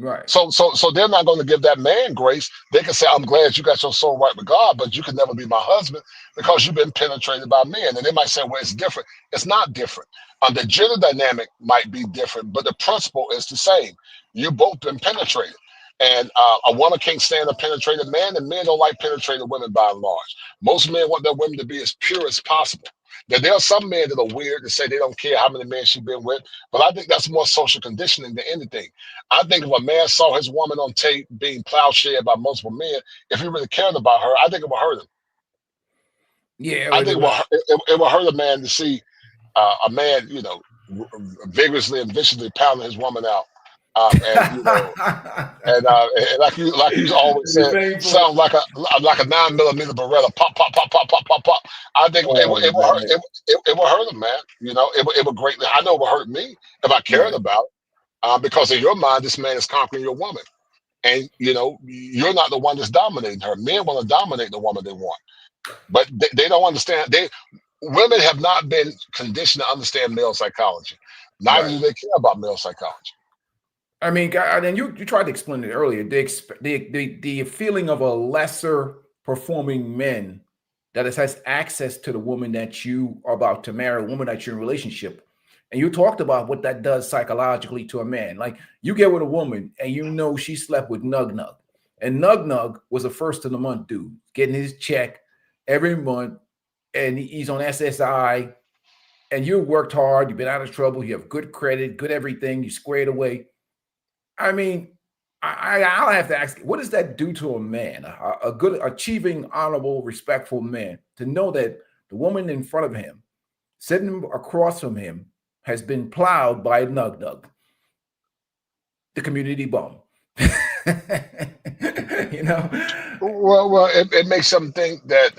Right. So they're not going to give that man grace. They can say, "I'm glad you got your soul right with God, but you can never be my husband because you've been penetrated by men." And they might say, "Well, it's different." It's not different. The gender dynamic might be different, but the principle is the same. You both been penetrated. And a woman can't stand a penetrated man, and men don't like penetrated women by and large. Most men want their women to be as pure as possible. Now, there are some men that are weird to say they don't care how many men she's been with, but I think that's more social conditioning than anything. I think if a man saw his woman on tape being plowshared by multiple men, if he really cared about her, I think it would hurt him. Yeah, I think it would hurt a man to see a man, vigorously and viciously pounding his woman out. And like you always said, sounds like a 9mm Beretta, pop, pop, pop, pop, pop, pop, pop. I think it would hurt. It would hurt him, man. It would greatly. I know it would hurt me if I cared about it, because in your mind, this man is conquering your woman, and you're not the one that's dominating her. Men want to dominate the woman they want, but they don't understand. Women have not been conditioned to understand male psychology. Neither do they care about male psychology. I mean, and you tried to explain it earlier. The feeling of a lesser performing man that has access to the woman that you are about to marry, a woman that you're in a relationship. And you talked about what that does psychologically to a man. Like, you get with a woman and she slept with Nug Nug. And Nug Nug was a first of the month dude, getting his check every month. And he's on SSI. And you worked hard. You've been out of trouble. You have good credit, good everything. You squared away. I mean, I'll have to ask, what does that do to a man, a good, achieving, honorable, respectful man, to know that the woman in front of him, sitting across from him, has been plowed by a Nug Nug, the community bum? Well, it makes them think that.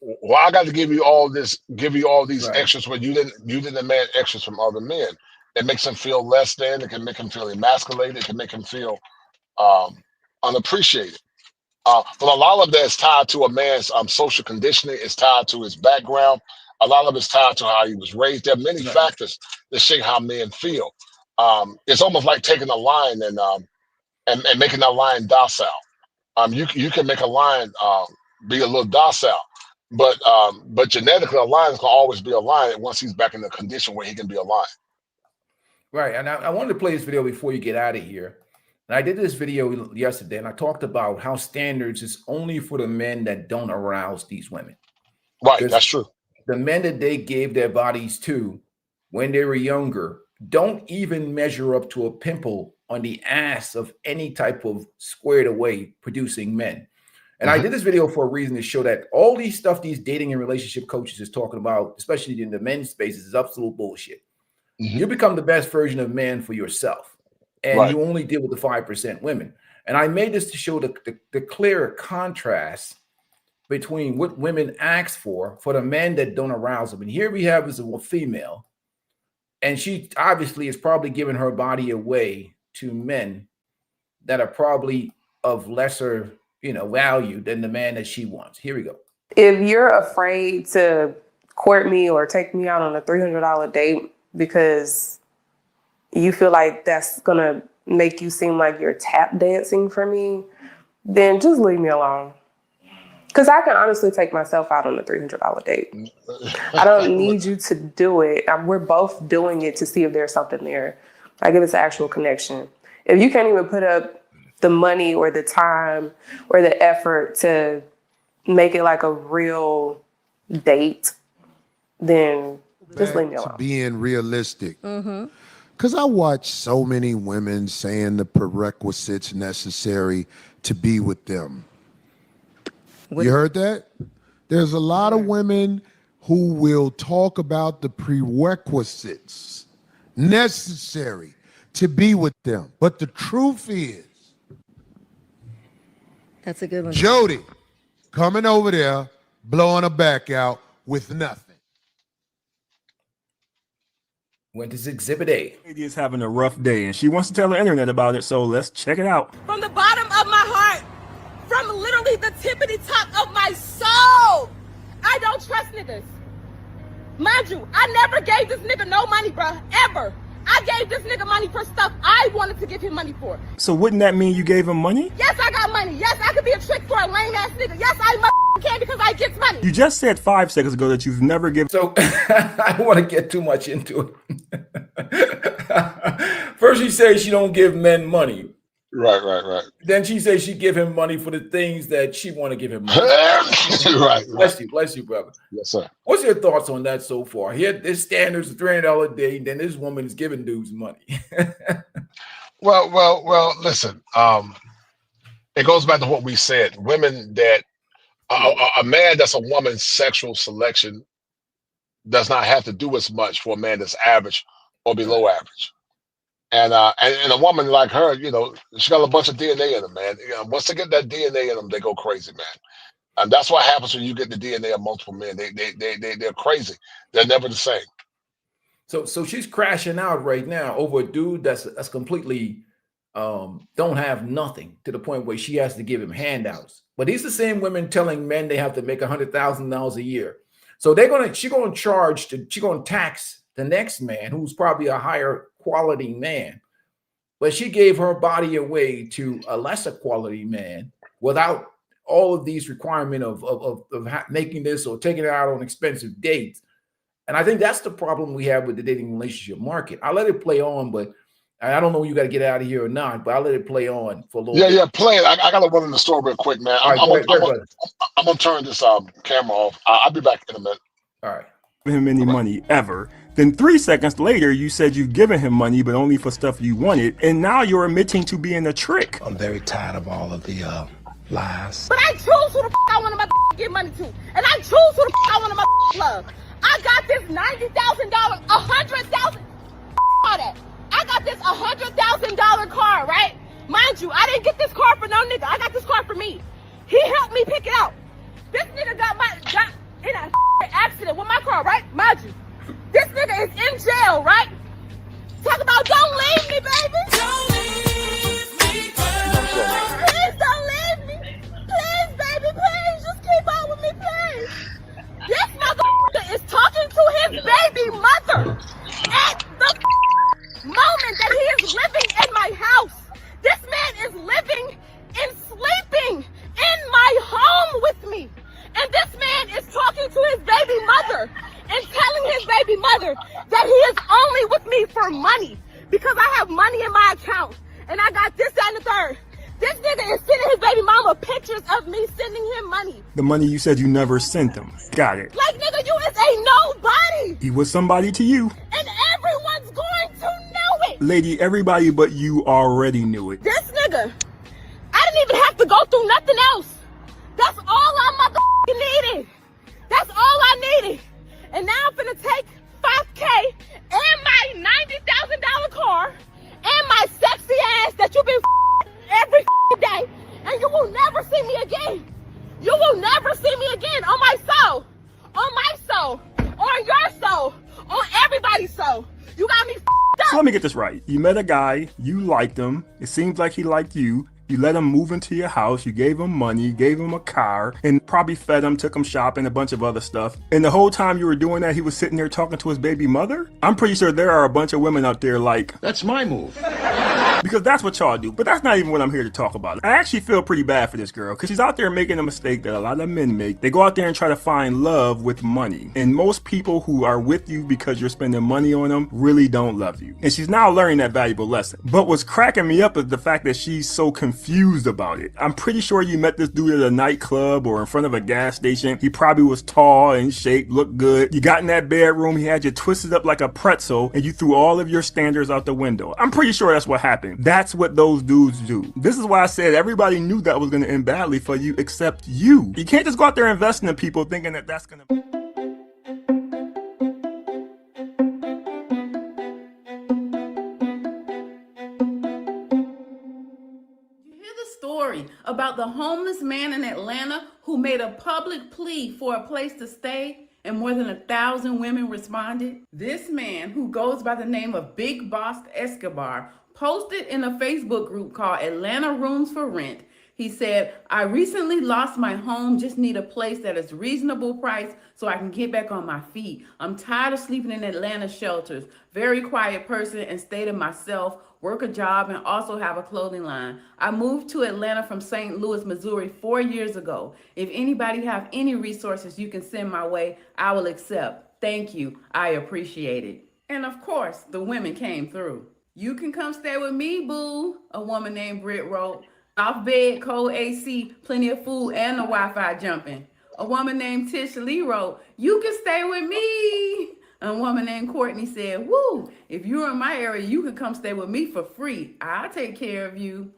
Well, I got to give you all these extras when you didn't demand extras from other men. It makes them feel less than. It can make them feel emasculated. It can make them feel unappreciated. But a lot of that is tied to a man's social conditioning. It's tied to his background. A lot of it's tied to how he was raised. There are many factors that shape how men feel. It's almost like taking a lion and and making that lion docile. You can make a lion be a little docile, but genetically, a lion's gonna always be a lion once he's back in the condition where he can be a lion. Right. And I wanted to play this video before you get out of here. And I did this video yesterday, and I talked about how standards is only for the men that don't arouse these women. Right, Because that's true. the men that they gave their bodies to when they were younger don't even measure up to a pimple on the ass of any type of squared away producing men. And I did this video for a reason, to show that all these stuff these dating and relationship coaches is talking about, especially in the men's spaces, is absolute bullshit. You become the best version of man for yourself, and Right. you only deal with the 5% women. And I made this to show the clear contrast between what women ask for the men that don't arouse them. And here we have is a female, and she obviously is probably giving her body away to men that are probably of lesser, value than the man that she wants. Here we go. If you're afraid to court me or take me out on a $300 date because you feel like that's going to make you seem like you're tap dancing for me, then just leave me alone. Because I can honestly take myself out on a $300 date. I don't need you to do it. We're both doing it to see if there's something there. Like if it's an actual connection. If you can't even put up the money or the time or the effort to make it like a real date, then just leave me To alone. being realistic. Because I watch so many women saying the prerequisites necessary to be with them. You heard that? There's a lot of women who will talk about the prerequisites necessary to be with them. But the truth is, That's a good one. Jody coming over there, blowing her back out with nothing. Went to Exhibit A. Lady is having a rough day, and she wants to tell the internet about it, so let's check it out. From the bottom of my heart, from literally the tippity top of my soul, I don't trust niggas. Mind you, I never gave this nigga no money, bruh, ever. I gave this nigga money for stuff I wanted to give him money for. So wouldn't that mean you gave him money? Yes, I got money. Yes, I could be a trick for a lame ass nigga. Yes, I can because I get money. You just said 5 seconds ago that you've never given. So I don't want to get too much into it. First, she says she don't give men money. Right. Then she says she give him money for the things that she want to give him money. Right. Bless you, brother. Yes, sir. What's your thoughts on that so far? Here, this standards of $300 a day. Then this woman is giving dudes money. Well. Listen. It goes back to what we said. Women that a man that's a woman's sexual selection does not have to do as much for a man that's average or below average. And a woman like her, she got a bunch of DNA in them, man. Once they get that DNA in them, they go crazy, man. And that's what happens when you get the DNA of multiple men. They're crazy. They're never the same. So she's crashing out right now over a dude that's completely don't have nothing, to the point where she has to give him handouts. But these are the same women telling men they have to make $100,000 a year. So she's gonna tax the next man who's probably a higher quality man. But she gave her body away to a lesser quality man without all of these requirements of making this or taking it out on expensive dates. And I think that's the problem we have with the dating relationship market. I let it play on, but I don't know if you got to get out of here or not, but I'll let it play on for a little bit. Yeah, play it. I got to run in the store real quick, man. I'm going to turn this camera off. I'll be back in a minute. All right. Him any money ever. Then 3 seconds later, you said you've given him money, but only for stuff you wanted. And now you're admitting to being a trick. I'm very tired of all of the lies. But I choose who the I want to give money to. And I choose who the I want to love. I got this $90,000, $100,000 all that. I got this $100,000 car, right? Mind you, I didn't get this car for no nigga. I got this car for me. He helped me pick it out. This nigga got in a accident with my car, right? Mind you, this nigga is in jail, right? Talk about don't leave me, baby. Don't leave me, baby. Please don't leave me. Please, baby, please. Just keep on with me, please. This motherfucker is talking to his baby mother at the moment that he is living in my house. This man is money because I have money in my account and I got this, that, and the third. This nigga is sending his baby mama pictures of me sending him money. The money you said you never sent him. Got it. Like, nigga, you is a nobody. He was somebody to you. And everyone's going to know it. Lady, everybody but you already knew it. This nigga, I didn't even have to go through nothing else. That's all I motherfucking needed. That's all I needed. And now I'm finna take $5K and my $90,000 car and my sexy ass that you've been every day, and you will never see me again. You will never see me again on my soul, on your soul, on everybody's soul. You got me up. So let me get this right. You met a guy, you liked him, it seems like he liked you. You let him move into your house, you gave him money, gave him a car, and probably fed him, took him shopping, a bunch of other stuff. And the whole time you were doing that, he was sitting there talking to his baby mother? I'm pretty sure there are a bunch of women out there like, that's my move. Because that's what y'all do. But that's not even what I'm here to talk about. I actually feel pretty bad for this girl because she's out there making a mistake that a lot of men make. They go out there and try to find love with money. And most people who are with you because you're spending money on them really don't love you. And she's now learning that valuable lesson. But what's cracking me up is the fact that she's so confused about it. I'm pretty sure you met this dude at a nightclub or in front of a gas station. He probably was tall and shaped, looked good. You got in that bedroom, he had you twisted up like a pretzel, and you threw all of your standards out the window. I'm pretty sure that's what happened. That's what those dudes do. This is why I said everybody knew that was going to end badly for you except you. You can't just go out there investing in people thinking that that's going to... Story about the homeless man in Atlanta who made a public plea for a place to stay and more than 1,000 women responded? This man, who goes by the name of Big Boss Escobar, posted in a Facebook group called Atlanta Rooms for Rent. He said, I recently lost my home, just need a place that is reasonable price so I can get back on my feet. I'm tired of sleeping in Atlanta shelters. Very quiet person and stay to myself, work a job, and also have a clothing line. I moved to Atlanta from St. Louis, Missouri 4 years ago. If anybody have any resources you can send my way, I will accept. Thank you. I appreciate it. And of course, the women came through. You can come stay with me, boo, a woman named Britt wrote. Off bed, cold AC, plenty of food, and the Wi-Fi jumping. A woman named Tish Lee wrote, you can stay with me. A woman named Courtney said, woo, if you're in my area, you can come stay with me for free. I'll take care of you.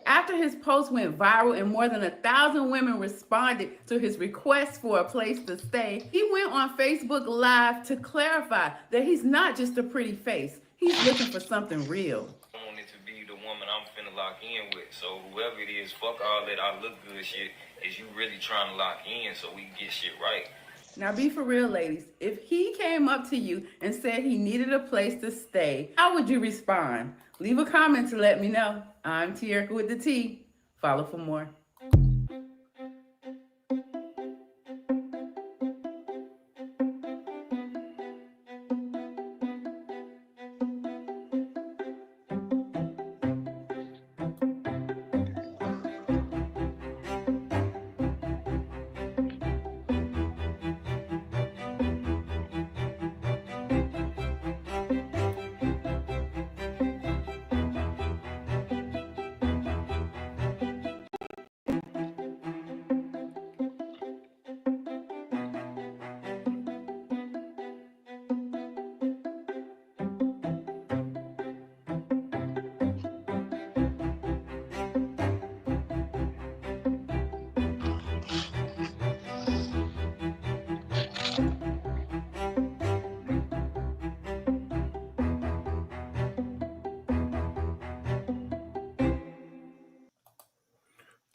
After his post went viral and more than 1,000 women responded to his request for a place to stay, he went on Facebook Live to clarify that he's not just a pretty face. He's looking for something real. I want it to be the woman I'm finna lock in with. So whoever it is, fuck all that I look good shit. Is you really trying to lock in so we can get shit right? Now be for real, ladies. If he came up to you and said he needed a place to stay, how would you respond? Leave a comment to let me know. I'm Tierka with the T. Follow for more.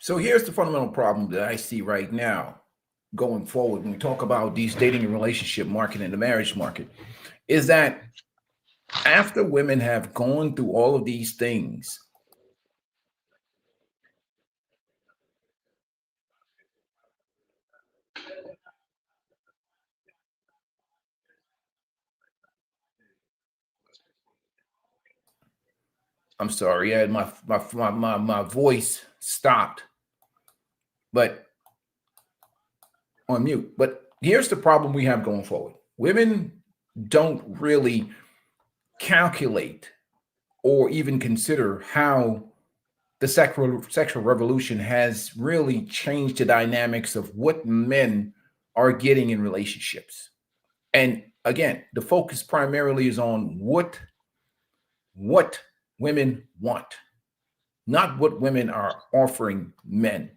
So here's the fundamental problem that I see right now going forward when we talk about these dating and relationship market and the marriage market is that after women have gone through all of these things, I'm sorry, I had my voice stopped, but on mute. But here's the problem we have going forward. Women don't really calculate or even consider how the sexual revolution has really changed the dynamics of what men are getting in relationships. And again, the focus primarily is on what women want, not what women are offering men,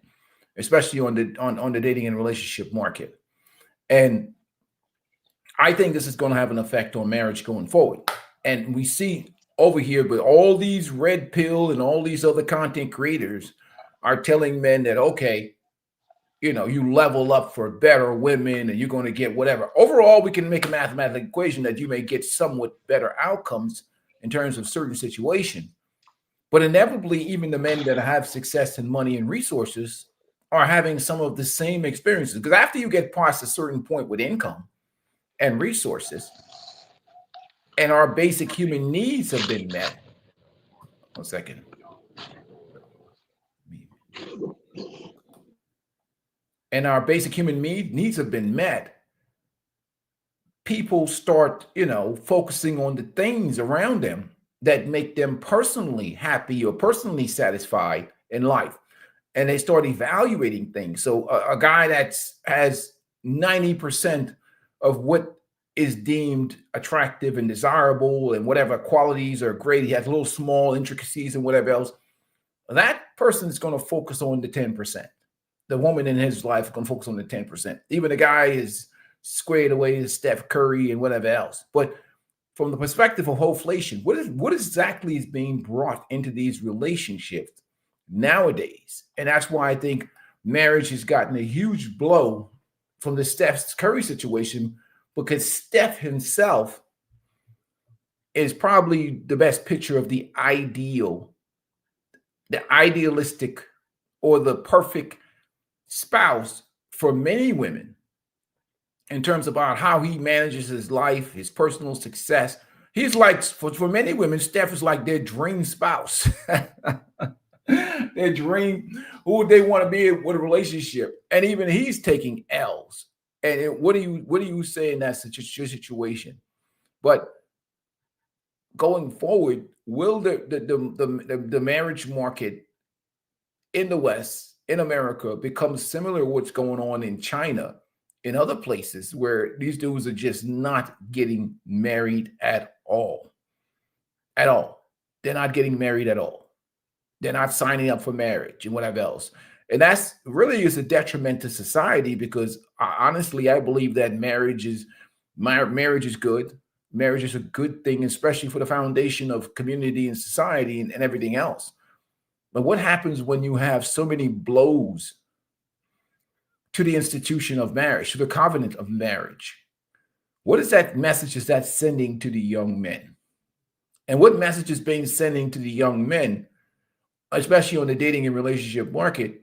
especially on the dating and relationship market. And I think this is going to have an effect on marriage going forward. And we see over here, but all these red pill and all these other content creators are telling men that, okay, you know, you level up for better women and you're going to get whatever. Overall, we can make a mathematical equation that you may get somewhat better outcomes in terms of certain situation. But inevitably, even the men that have success and money and resources are having some of the same experiences. Because after you get past a certain point with income and resources, and our basic human needs have been met. 1 second. And our basic human needs have been met. People start, you know, focusing on the things around them that make them personally happy or personally satisfied in life. And they start evaluating things. So a guy that has 90% of what is deemed attractive and desirable and whatever qualities are great, he has little small intricacies and whatever else, that person is going to focus on the 10%. The woman in his life is going to focus on the 10%. Even the guy is squared away as Steph Curry and whatever else. But from the perspective of hoflation, what exactly is being brought into these relationships nowadays? And that's why I think marriage has gotten a huge blow from the Steph Curry situation, because Steph himself is probably the best picture of the idealistic or the perfect spouse for many women in terms about how he manages his life, his personal success. He's like, for many women, Steph is like their dream spouse. Their dream, who they want to be in with a relationship. And even he's taking L's. And what do you say in that situation? But going forward, will the marriage market in the West, in America, become similar to what's going on in China, in other places where these dudes are just not getting married at all? At all. They're not getting married at all. They're not signing up for marriage and whatever else. And that's really is a detriment to society, because honestly, I believe that marriage is good. Marriage is a good thing, especially for the foundation of community and society and everything else. But what happens when you have so many blows to the institution of marriage, to the covenant of marriage? What is that message is that sending to the young men? And what message is being sending to the young men, especially on the dating and relationship market,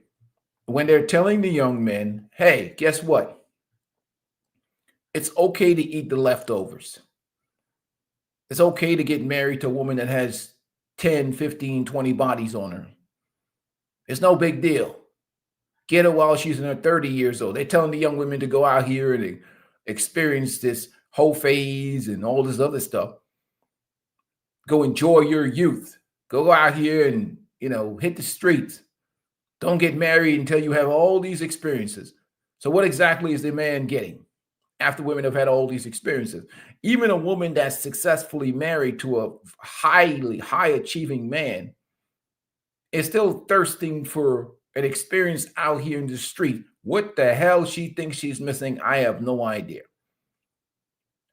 when they're telling the young men, hey, guess what? It's okay to eat the leftovers. It's okay to get married to a woman that has 10, 15, 20 bodies on her. It's no big deal. Get her while she's in her 30 years old. They're telling the young women to go out here and experience this whole phase and all this other stuff. Go enjoy your youth. Go out here and, hit the streets. Don't get married until you have all these experiences. So what exactly is the man getting after women have had all these experiences? Even a woman that's successfully married to a high achieving man is still thirsting for an experience out here in the street. What the hell she thinks she's missing, I have no idea.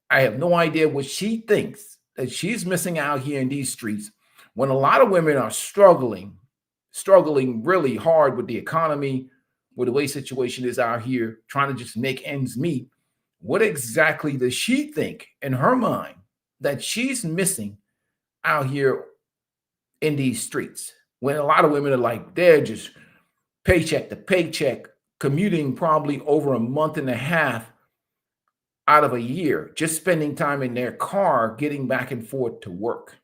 I have no idea what she thinks that she's missing out here in these streets, when a lot of women are struggling really hard with the economy, with the way situation is out here, trying to just make ends meet. What exactly does she think in her mind that she's missing out here in these streets, when a lot of women are like, they're just paycheck to paycheck, commuting probably over a month and a half out of a year, just spending time in their car, getting back and forth to work?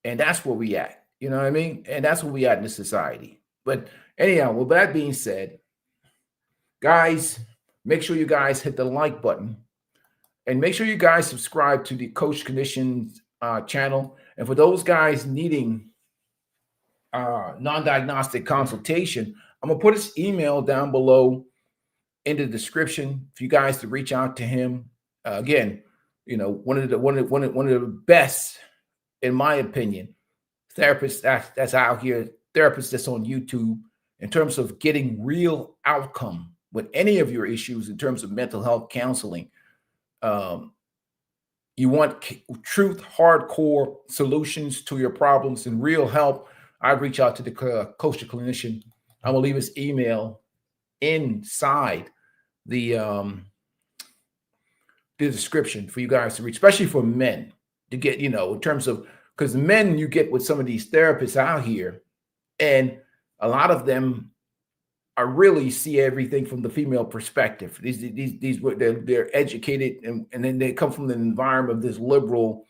And that's where we at. You know what I mean? And that's where we at in the society. But anyhow, with that being said, guys, make sure you guys hit the like button. And make sure you guys subscribe to the Coach Conditions channel. And for those guys needing non-diagnostic consultation, I'm gonna put his email down below in the description for you guys to reach out to him. Again, you know, one of the best, in my opinion, therapists that's out here, therapists that's on YouTube in terms of getting real outcome with any of your issues in terms of mental health counseling. You want truth, hardcore solutions to your problems and real help, I reach out to the Coach the Clinician. I will leave his email inside the description for you guys to reach, especially for men to get, you know, in terms of, because men you get with some of these therapists out here, and a lot of them are really see everything from the female perspective. They're educated and then they come from an environment of this liberal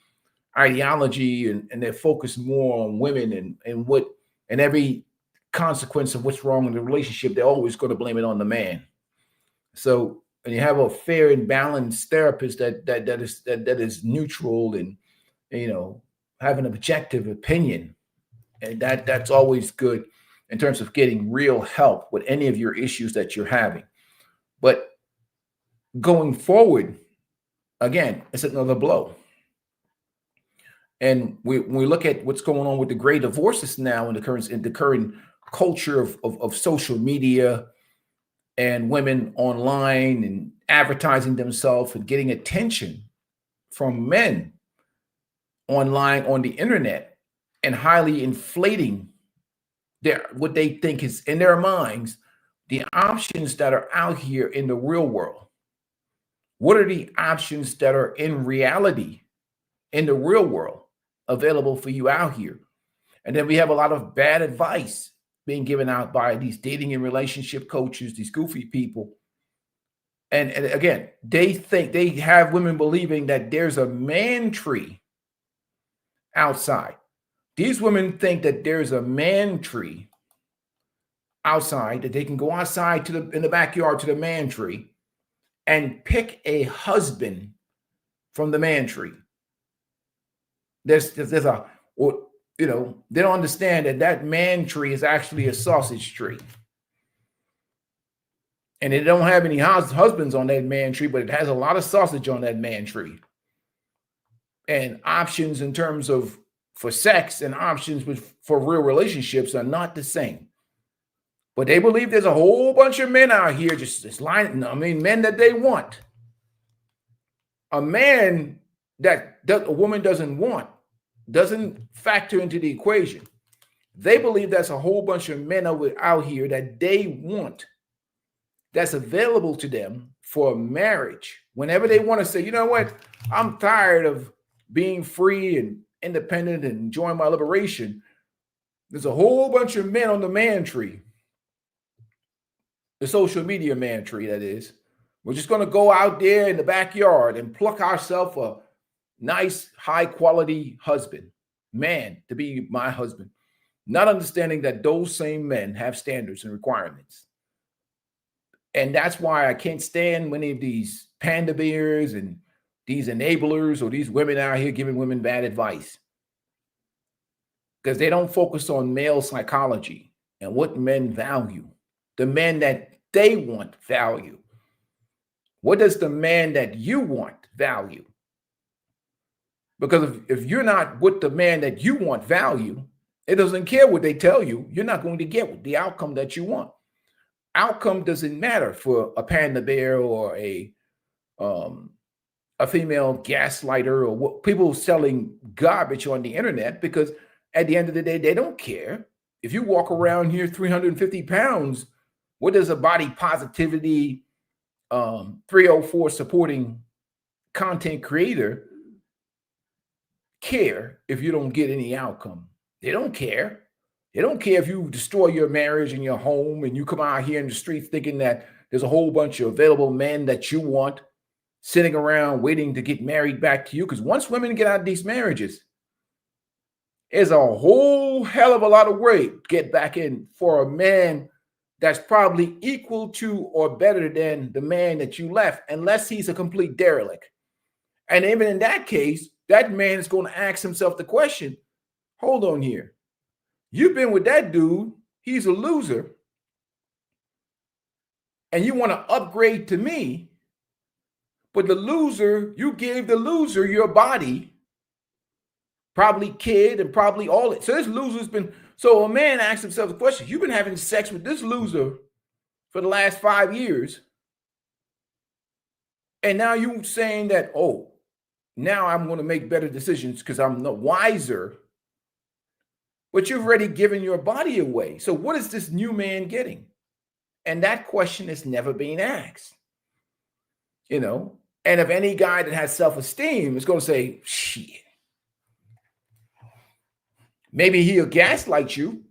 ideology, and they're focused more on women and every consequence of what's wrong in the relationship, they're always going to blame it on the man. So when you have a fair and balanced therapist that is neutral and, you know, have an objective opinion, and that's always good in terms of getting real help with any of your issues that you're having. But going forward, again, it's another blow. And when we look at what's going on with the great divorces now in the current culture of social media and women online and advertising themselves and getting attention from men online on the internet and highly inflating what they think is in their minds, the options that are out here in the real world. What are the options that are in reality in the real world available for you out here? And then we have a lot of bad advice being given out by these dating and relationship coaches, these goofy people. And again, they have women believing that there's a man tree outside. These women think that there's a man tree outside, that they can go outside in the backyard to the man tree and pick a husband from the man tree. There's a, or, you know, they don't understand that man tree is actually a sausage tree. And they don't have any husbands on that man tree, but it has a lot of sausage on that man tree. And options in terms of for sex and options for real relationships are not the same. But they believe there's a whole bunch of men out here just lining, men that they want. A man that a woman doesn't want doesn't factor into the equation. They believe that's a whole bunch of men out here that they want, that's available to them for marriage. Whenever they want to say, you know what, I'm tired of being free and independent and enjoying my liberation, there's a whole bunch of men on the man tree, the social media man tree, that is. We're just going to go out there in the backyard and pluck ourselves a nice, high-quality husband, man, to be my husband, not understanding that those same men have standards and requirements. And that's why I can't stand many of these panda bears and these enablers or these women out here giving women bad advice, because they don't focus on male psychology and what men value. The men that they want value. What does the man that you want value? Because if you're not what the man that you want value, it doesn't care what they tell you. You're not going to get the outcome that you want. Outcome doesn't matter for a panda bear or a female gaslighter or what, people selling garbage on the internet, because at the end of the day, they don't care. If you walk around here 350 pounds, what does a body positivity 304 supporting content creator care if you don't get any outcome? They don't care. They don't care if you destroy your marriage and your home and you come out here in the streets thinking that there's a whole bunch of available men that you want sitting around waiting to get married back to you. Because once women get out of these marriages, there's a whole hell of a lot of work to get back in for a man that's probably equal to or better than the man that you left, unless he's a complete derelict. And even in that case, that man is going to ask himself the question, hold on here. You've been with that dude. He's a loser. And you want to upgrade to me. But the loser, you gave the loser your body, probably kid and probably all it. So this loser's been, so a man asks himself the question, you've been having sex with this loser for the last 5 years. And now you saying that, oh, now I'm going to make better decisions because I'm the wiser. But you've already given your body away. So what is this new man getting? And that question is never being asked. You know, and if any guy that has self-esteem is going to say, shit, maybe he'll gaslight you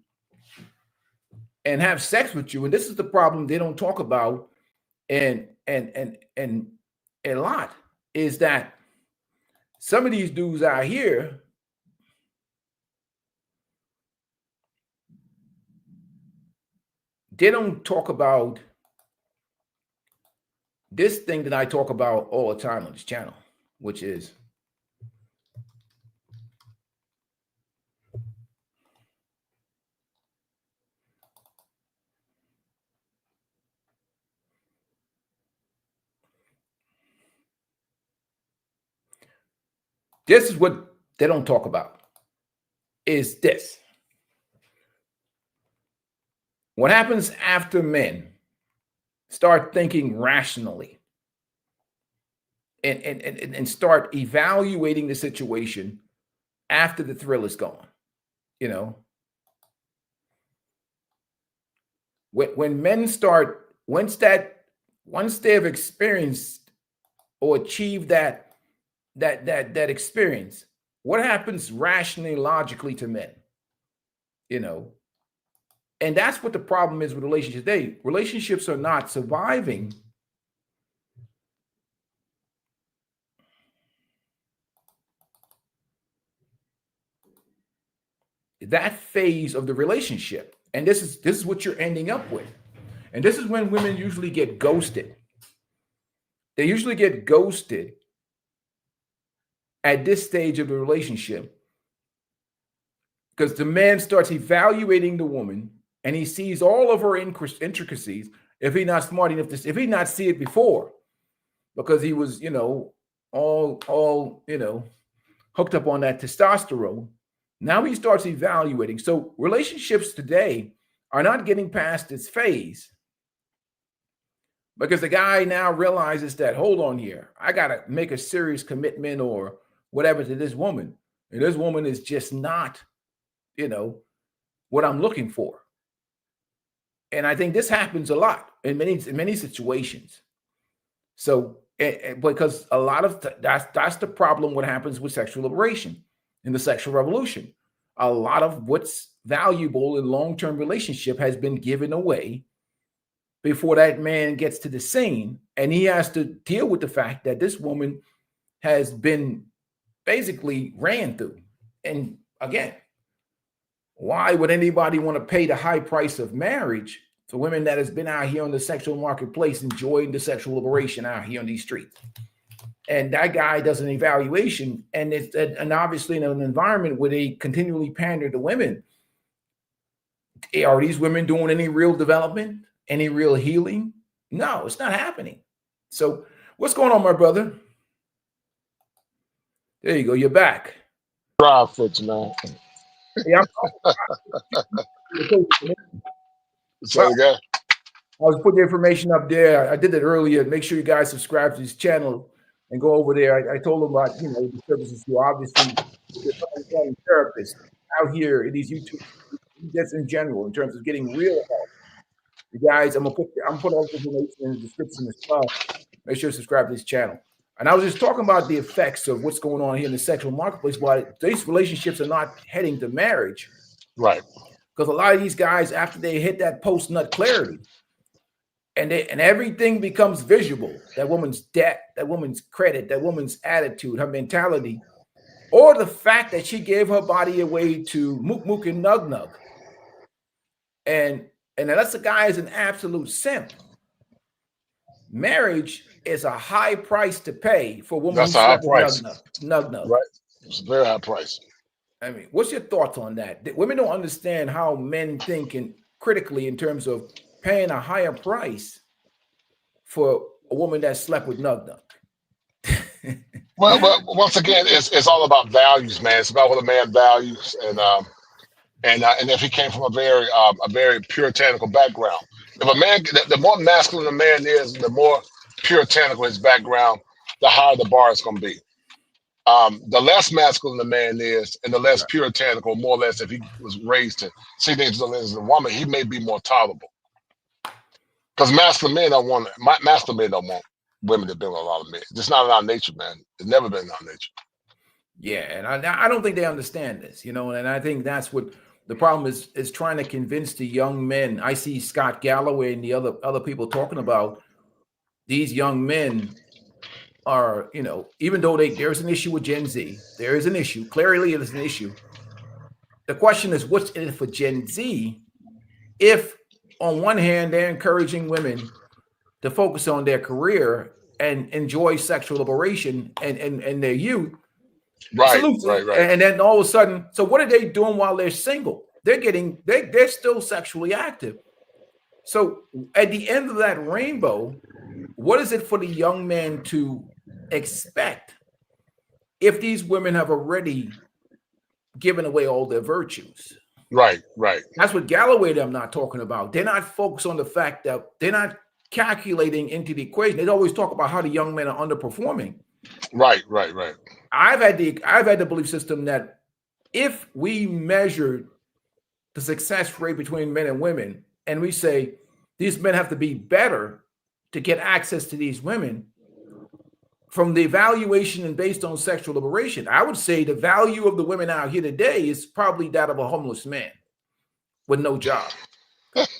and have sex with you. And this is the problem they don't talk about and a lot is that some of these dudes out here, they don't talk about this thing that I talk about all the time on this channel, which is this is what they don't talk about is this. What happens after men start thinking rationally and start evaluating the situation after the thrill is gone, you know? When men start, once they have experienced or achieved that experience, what happens rationally, logically to men, you know? And that's what the problem is with relationships today. Relationships are not surviving. That phase of the relationship. And this is what you're ending up with. And this is when women usually get ghosted. They usually get ghosted at this stage of the relationship because the man starts evaluating the woman and he sees all of her intricacies. If he's not smart enough to, if he not see it before, because he was, you know, all, you know, hooked up on that testosterone. Now he starts evaluating. So relationships today are not getting past this phase because the guy now realizes that, hold on here, I got to make a serious commitment or whatever to this woman. And this woman is just not, you know, what I'm looking for. And I think this happens a lot in many situations. So, because a lot of that's the problem. What happens with sexual liberation in the sexual revolution? A lot of what's valuable in long-term relationship has been given away before that man gets to the scene, and he has to deal with the fact that this woman has been basically ran through. And again, why would anybody want to pay the high price of marriage for women that has been out here on the sexual marketplace enjoying the sexual liberation out here on these streets? And that guy does an evaluation, and it's and obviously in an environment where they continually pander to women. Are these women doing any real development, any real healing? No, it's not happening. So what's going on, my brother? There you go. You're back. Drive fits, man. Yeah. So again, I was putting the information up there. I did it earlier. Make sure you guys subscribe to this channel and go over there. I told them about, you know, the services you obviously therapists out here in these YouTube, just in general, in terms of getting real help. You guys, I'm gonna put all the information in the description as well. Make sure to subscribe to this channel. And I was just talking about the effects of what's going on here in the sexual marketplace, why these relationships are not heading to marriage. Right. Because a lot of these guys, after they hit that post-nut clarity, and everything becomes visual, that woman's debt, that woman's credit, that woman's attitude, her mentality, or the fact that she gave her body away to mook mook and nug nug. And unless the guy is an absolute simp, marriage is a high price to pay for a woman That's who a high slept with price. nug. Right. It's a very high price. I mean, what's your thoughts on that? Women don't understand how men think critically in terms of paying a higher price for a woman that slept with nug. Well, once again, it's all about values, man. It's about what a man values, and if he came from a very puritanical background. If a man, the more masculine a man is, the more puritanical his background, the higher the bar is going to be. The less masculine the man is, and the less puritanical, more or less, if he was raised to see things as a woman, he may be more tolerable. Because masculine men don't want women to build a lot of men. It's not in our nature, man. It's never been in our nature. Yeah, and I don't think they understand this, and I think that's what the problem is trying to convince the young men. I see Scott Galloway and the other people talking about these young men are, even though there's an issue with Gen Z, there is an issue. Clearly, it is an issue. The question is, what's in it for Gen Z if, on one hand, they're encouraging women to focus on their career and enjoy sexual liberation and their youth. Right. And then all of a sudden, so what are they doing while they're single? They're still sexually active. So at the end of that rainbow, what is it for the young man to expect if these women have already given away all their virtues? Right. That's what Galloway I'm not talking about. They're not focused on the fact that they're not calculating into the equation. They always talk about how the young men are underperforming. Right. I've had the belief system that if we measure the success rate between men and women, and we say these men have to be better to get access to these women, from the evaluation and based on sexual liberation, I would say the value of the women out here today is probably that of a homeless man with no job.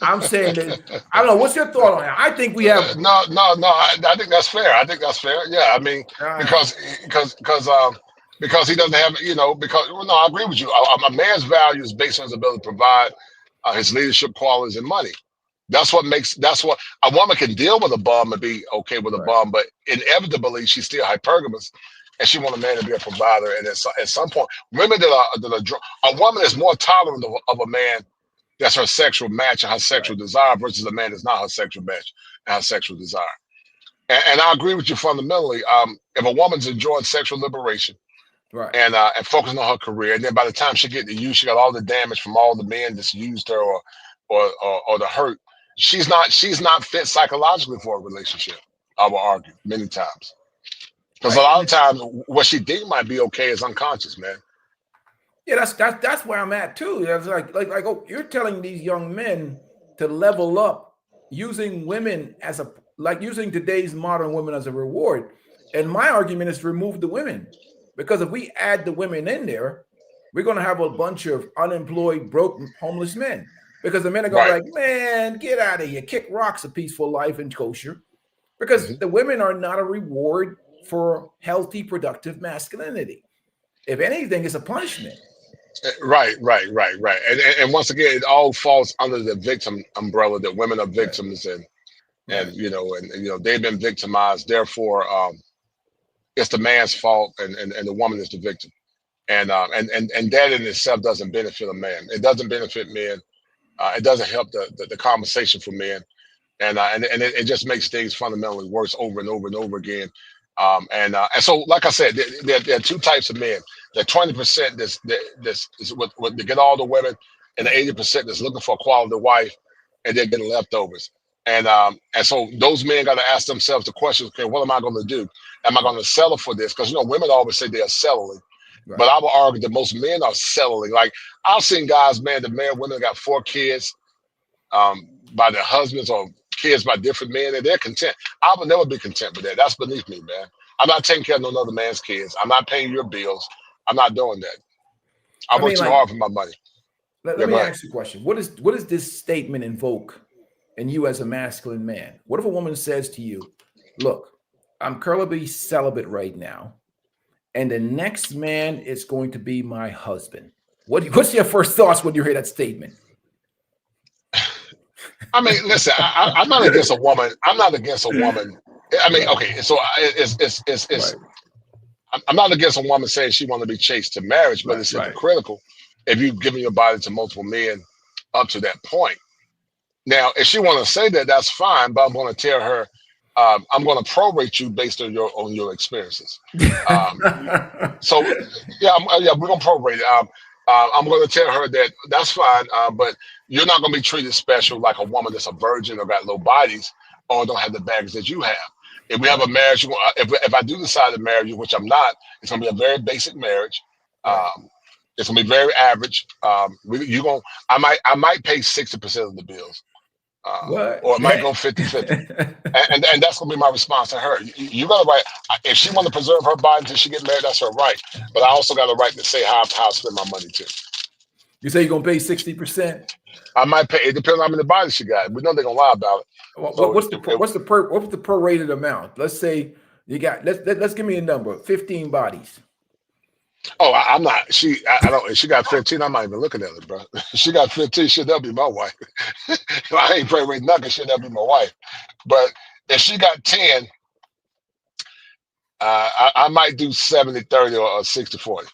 I'm saying that, I don't know. What's your thought on that? I think we have no. I think that's fair. Yeah, I mean, because he doesn't have, I agree with you. A man's value is based on his ability to provide his leadership qualities and money. That's what a woman can deal with a bum and be okay with a bum, but inevitably she's still hypergamous and she wants a man to be a provider. And at some point, women a woman is more tolerant of a man that's her sexual match and her sexual desire versus a man that's not her sexual match and her sexual desire. And I agree with you fundamentally. If a woman's enjoying sexual liberation, and focusing on her career, and then by the time she get to you, she got all the damage from all the men that's used her or the hurt. She's not fit psychologically for a relationship. I will argue many times, because a lot of times what she think might be okay is unconscious, man. Yeah, that's where I'm at too. It's like oh, you're telling these young men to level up using women using today's modern women as a reward. And my argument is to remove the women, because if we add the women in there, we're going to have a bunch of unemployed, broke, homeless men. Because the men are going man, get out of here. Kick rocks, a peaceful life and kosher. Because the women are not a reward for healthy, productive masculinity. If anything, it's a punishment. Right. And once again, it all falls under the victim umbrella that women are victims and they've been victimized. Therefore, it's the man's fault and the woman is the victim. And that in itself doesn't benefit a man. It doesn't benefit men. It doesn't help the conversation for men. And it just makes things fundamentally worse over and over and over again. And so, like I said, there are two types of men. The 20% that's what to get all the women, and the 80% that's looking for a quality wife, and they're getting leftovers. And so those men got to ask themselves the question: okay, what am I going to do? Am I going to settle for this? Because women always say they are settling, but I would argue that most men are settling. Like I've seen guys, man, women got 4 kids by their husbands or kids by different men, and they're content. I would never be content with that. That's beneath me, man. I'm not taking care of no other man's kids. I'm not paying your bills. I'm not doing that. I work too hard for my money. Let me ask you a question. What does this statement invoke in you as a masculine man? What if a woman says to you, look, I'm currently celibate right now, and the next man is going to be my husband? What's your first thoughts when you hear that statement? I mean, listen, I'm not against a woman. I'm not against a woman. I mean, okay, so it's I'm not against a woman saying she want to be chased to marriage, but it's hypocritical if you've given your body to multiple men up to that point. Now, if she want to say that, that's fine, but I'm going to tell her, I'm going to prorate you based on your experiences. So, yeah, we're going to prorate it. I'm going to tell her that that's fine, but you're not going to be treated special like a woman that's a virgin or got low bodies or don't have the baggage that you have. If we have a marriage, if I do decide to marry you, which I'm not, it's going to be a very basic marriage. It's going to be very average. I might pay 60% of the bills. Or it might go 50-50. and that's gonna be my response to her. You got a right. If she want to preserve her body until she get married, that's her right. But I also got a right to say how I spend my money too. You say you're gonna pay 60%? I might pay. It depends on how many bodies she got. We know they're gonna lie about it. What's the prorated amount? Let's say you got. Let's give me a number. 15 bodies. Oh, I'm not. I don't. She got 15. I'm not even looking at her, bro. She got 15. She'll never be my wife. I ain't prorating nothing. She'll never be my wife. But if she got 10, I might do 70-30 or 60-40.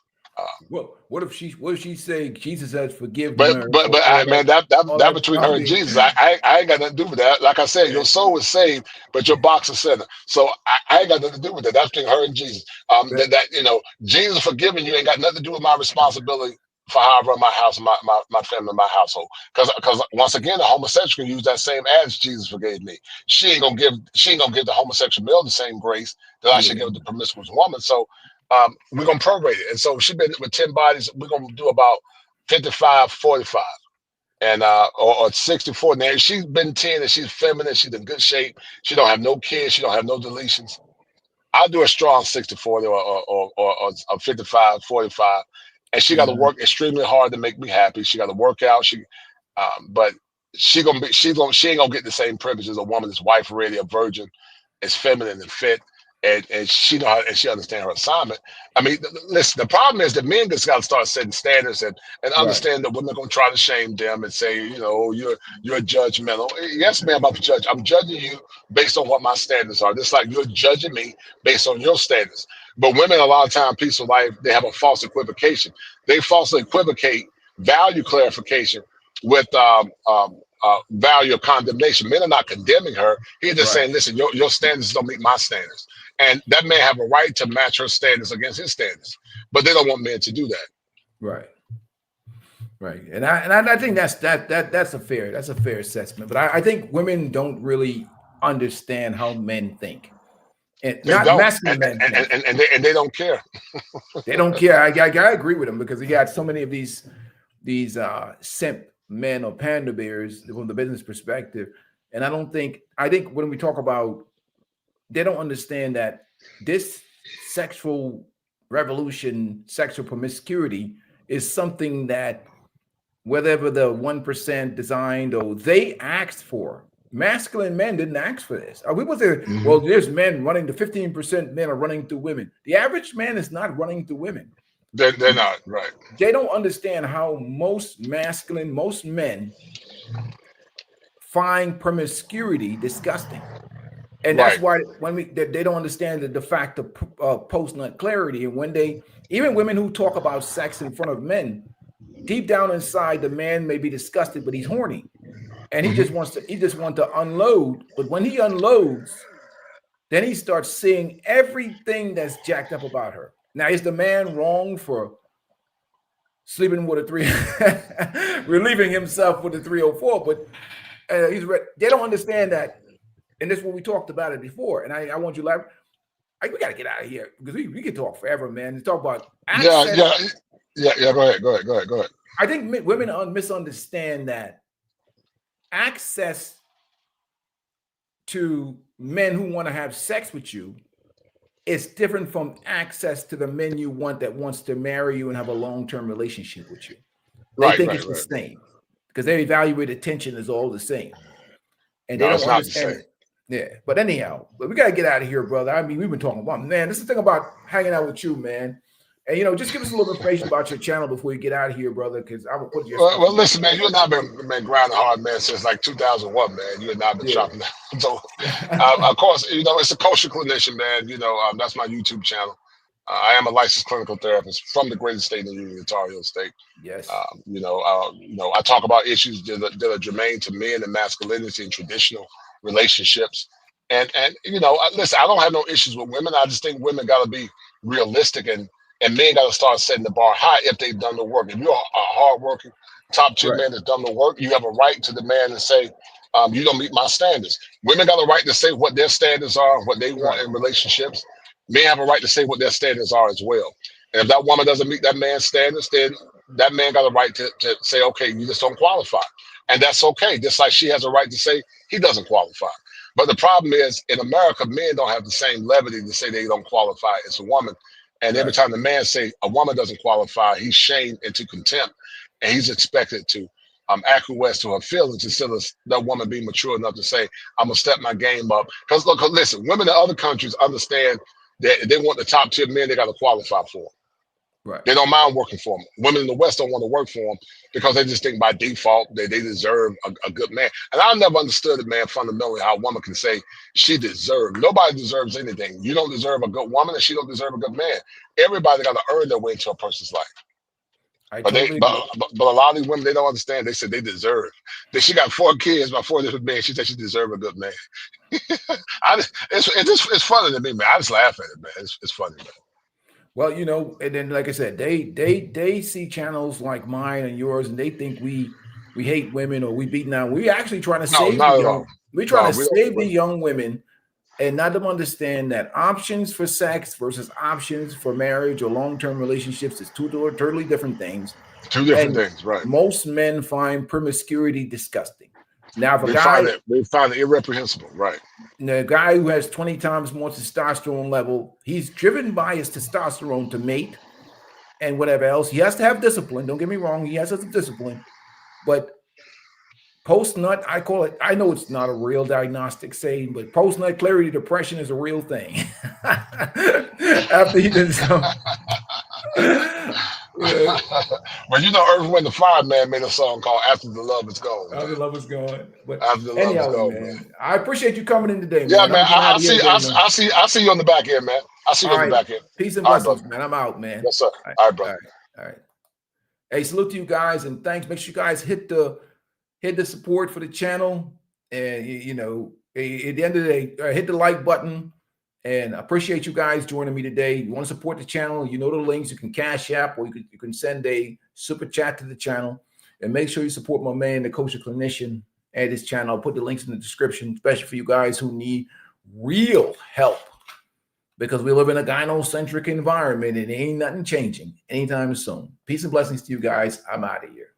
What if she say Jesus has forgiven her? But man, that between her and Jesus, I ain't got nothing to do with that. Like I said, your soul is saved, but your box is sinner. So I ain't got nothing to do with that. That's between her and Jesus. That Jesus forgiving you ain't got nothing to do with my responsibility for how I run my house, my family, my household. Because once again, the homosexual can use that same adage, Jesus forgave me. She ain't gonna give the homosexual male the same grace that I should give the promiscuous woman. So we're gonna prorate it. And so she been with 10 bodies, we're gonna do about 55-45 and or 60-40. Now if she's been 10 and she's feminine, she's in good shape, she don't have no kids, she don't have no deletions, I'll do a strong 60-40 or 55-45. And she got to work extremely hard to make me happy. She got to work out. But she ain't gonna get the same privilege as a woman that's wife ready, a virgin, is feminine and fit, and she know how, and she understand her assignment. I mean, listen, the problem is that men just got to start setting standards and understand that women are gonna try to shame them and say, you're judgmental. Yes, ma'am, I'm judging you based on what my standards are. Just like you're judging me based on your standards. But women, a lot of time, peaceful life, they have a false equivocation. They falsely equivocate value clarification with value of condemnation. Men are not condemning her. He's just saying, listen, your standards don't meet my standards. And that man have a right to match her standards against his standards. But they don't want men to do that. Right. And I think that's a fair assessment. But I think women don't really understand how men think. And not masculine men and they don't care. They don't care. I agree with them because you got so many of these simp men or panda bears from the business perspective. And I think when we talk about, they don't understand that this sexual revolution, sexual promiscuity is something that whatever the 1% designed or they asked for. Masculine men didn't ask for this. We was there. Well, there's men running. The 15% men are running through women. The average man is not running through women. They're not, right. They don't understand how most men find promiscuity disgusting. And that's why they don't understand the fact of post-nut clarity. And when even women who talk about sex in front of men, deep down inside, the man may be disgusted, but he's horny. And he just wants to unload. But when he unloads, then he starts seeing everything that's jacked up about her. Now, is the man wrong for sleeping with relieving himself with a 304? But they don't understand that. And this is what we talked about it before. And I want you to we got to get out of here because we can talk forever, man. And talk about access. Yeah. Go ahead. I think women misunderstand that access to men who want to have sex with you is different from access to the men you want that wants to marry you and have a long-term relationship with you. They think it's the same because they evaluate attention as all the same. And they don't understand it. Yeah. But anyhow, we got to get out of here, brother. I mean, we've been talking about, man, this is the thing about hanging out with you, man. And just give us a little information about your channel before you get out of here, brother, because I will put your. Well, listen, man, you and I've been grinding hard, man, since like 2001, man. You and I've been chopping down. So, of course, it's a kosher clinician, man. That's my YouTube channel. I am a licensed clinical therapist from the greatest state in the Union, Tar Heel State. Yes. I talk about issues that are germane to men and masculinity and traditional relationships. And listen, I don't have no issues with women. I just think women got to be realistic and men got to start setting the bar high if they've done the work. If you're a hardworking, top-tier man that's done the work, you have a right to demand and say, you don't meet my standards. Women got a right to say what their standards are, what they want in relationships. Men have a right to say what their standards are as well. And if that woman doesn't meet that man's standards, then that man got a right to say, okay, you just don't qualify. And that's okay. Just like she has a right to say he doesn't qualify. But the problem is, in America, men don't have the same levity to say they don't qualify as a woman. And every time the man say a woman doesn't qualify, he's shamed into contempt, and he's expected to acquiesce to her feelings instead of that woman being mature enough to say, I'm gonna step my game up. Because look, listen, women in other countries understand that they want the top tier men they got to qualify for. Right. They don't mind working for them. Women in the West don't want to work for them because they just think by default that they deserve a good man. And I never understood it, man, fundamentally, how a woman can say she deserves. Nobody deserves anything. You don't deserve a good woman and she don't deserve a good man. Everybody got to earn their way into a person's life. But a lot of these women, they don't understand. They said they deserve. She got 4 kids by 4 different men. She said she deserves a good man. It's funny to me, man. I just laugh at it, man. It's funny, man. Well, and then like I said, they see channels like mine and yours, and they think we hate women or we beat down. We actually trying to save the young women and not them understand that options for sex versus options for marriage or long-term relationships is two totally different things. Two different things, right? Most men find promiscuity disgusting. Now, if they find it irreprehensible, right? The guy who has 20 times more testosterone level, he's driven by his testosterone to mate and whatever else. He has to have discipline. Don't get me wrong. He has to have discipline. But post-nut, I call it, I know it's not a real diagnostic saying, but post-nut clarity depression is a real thing. After he did some. But Earth, Wind & Fire, man, made a song called After the Love Is Gone. After the Love Is Gone. But After the Love Is Gone, man. I appreciate you coming in today, man. Yeah, man. I see you on the back end, man. I see you on the back end. Peace and blessings, man. I'm out, man. Yes, sir. All right, brother. All right. Hey, salute to you guys and thanks. Make sure you guys hit the support for the channel. And at the end of the day, hit the like button. And I appreciate you guys joining me today. You want to support the channel, the links. You can Cash App or you can send a super chat to the channel. And make sure you support my man, the Kosher Clinician, at his channel. I'll put the links in the description, especially for you guys who need real help. Because we live in a gynocentric environment and ain't nothing changing anytime soon. Peace and blessings to you guys. I'm out of here.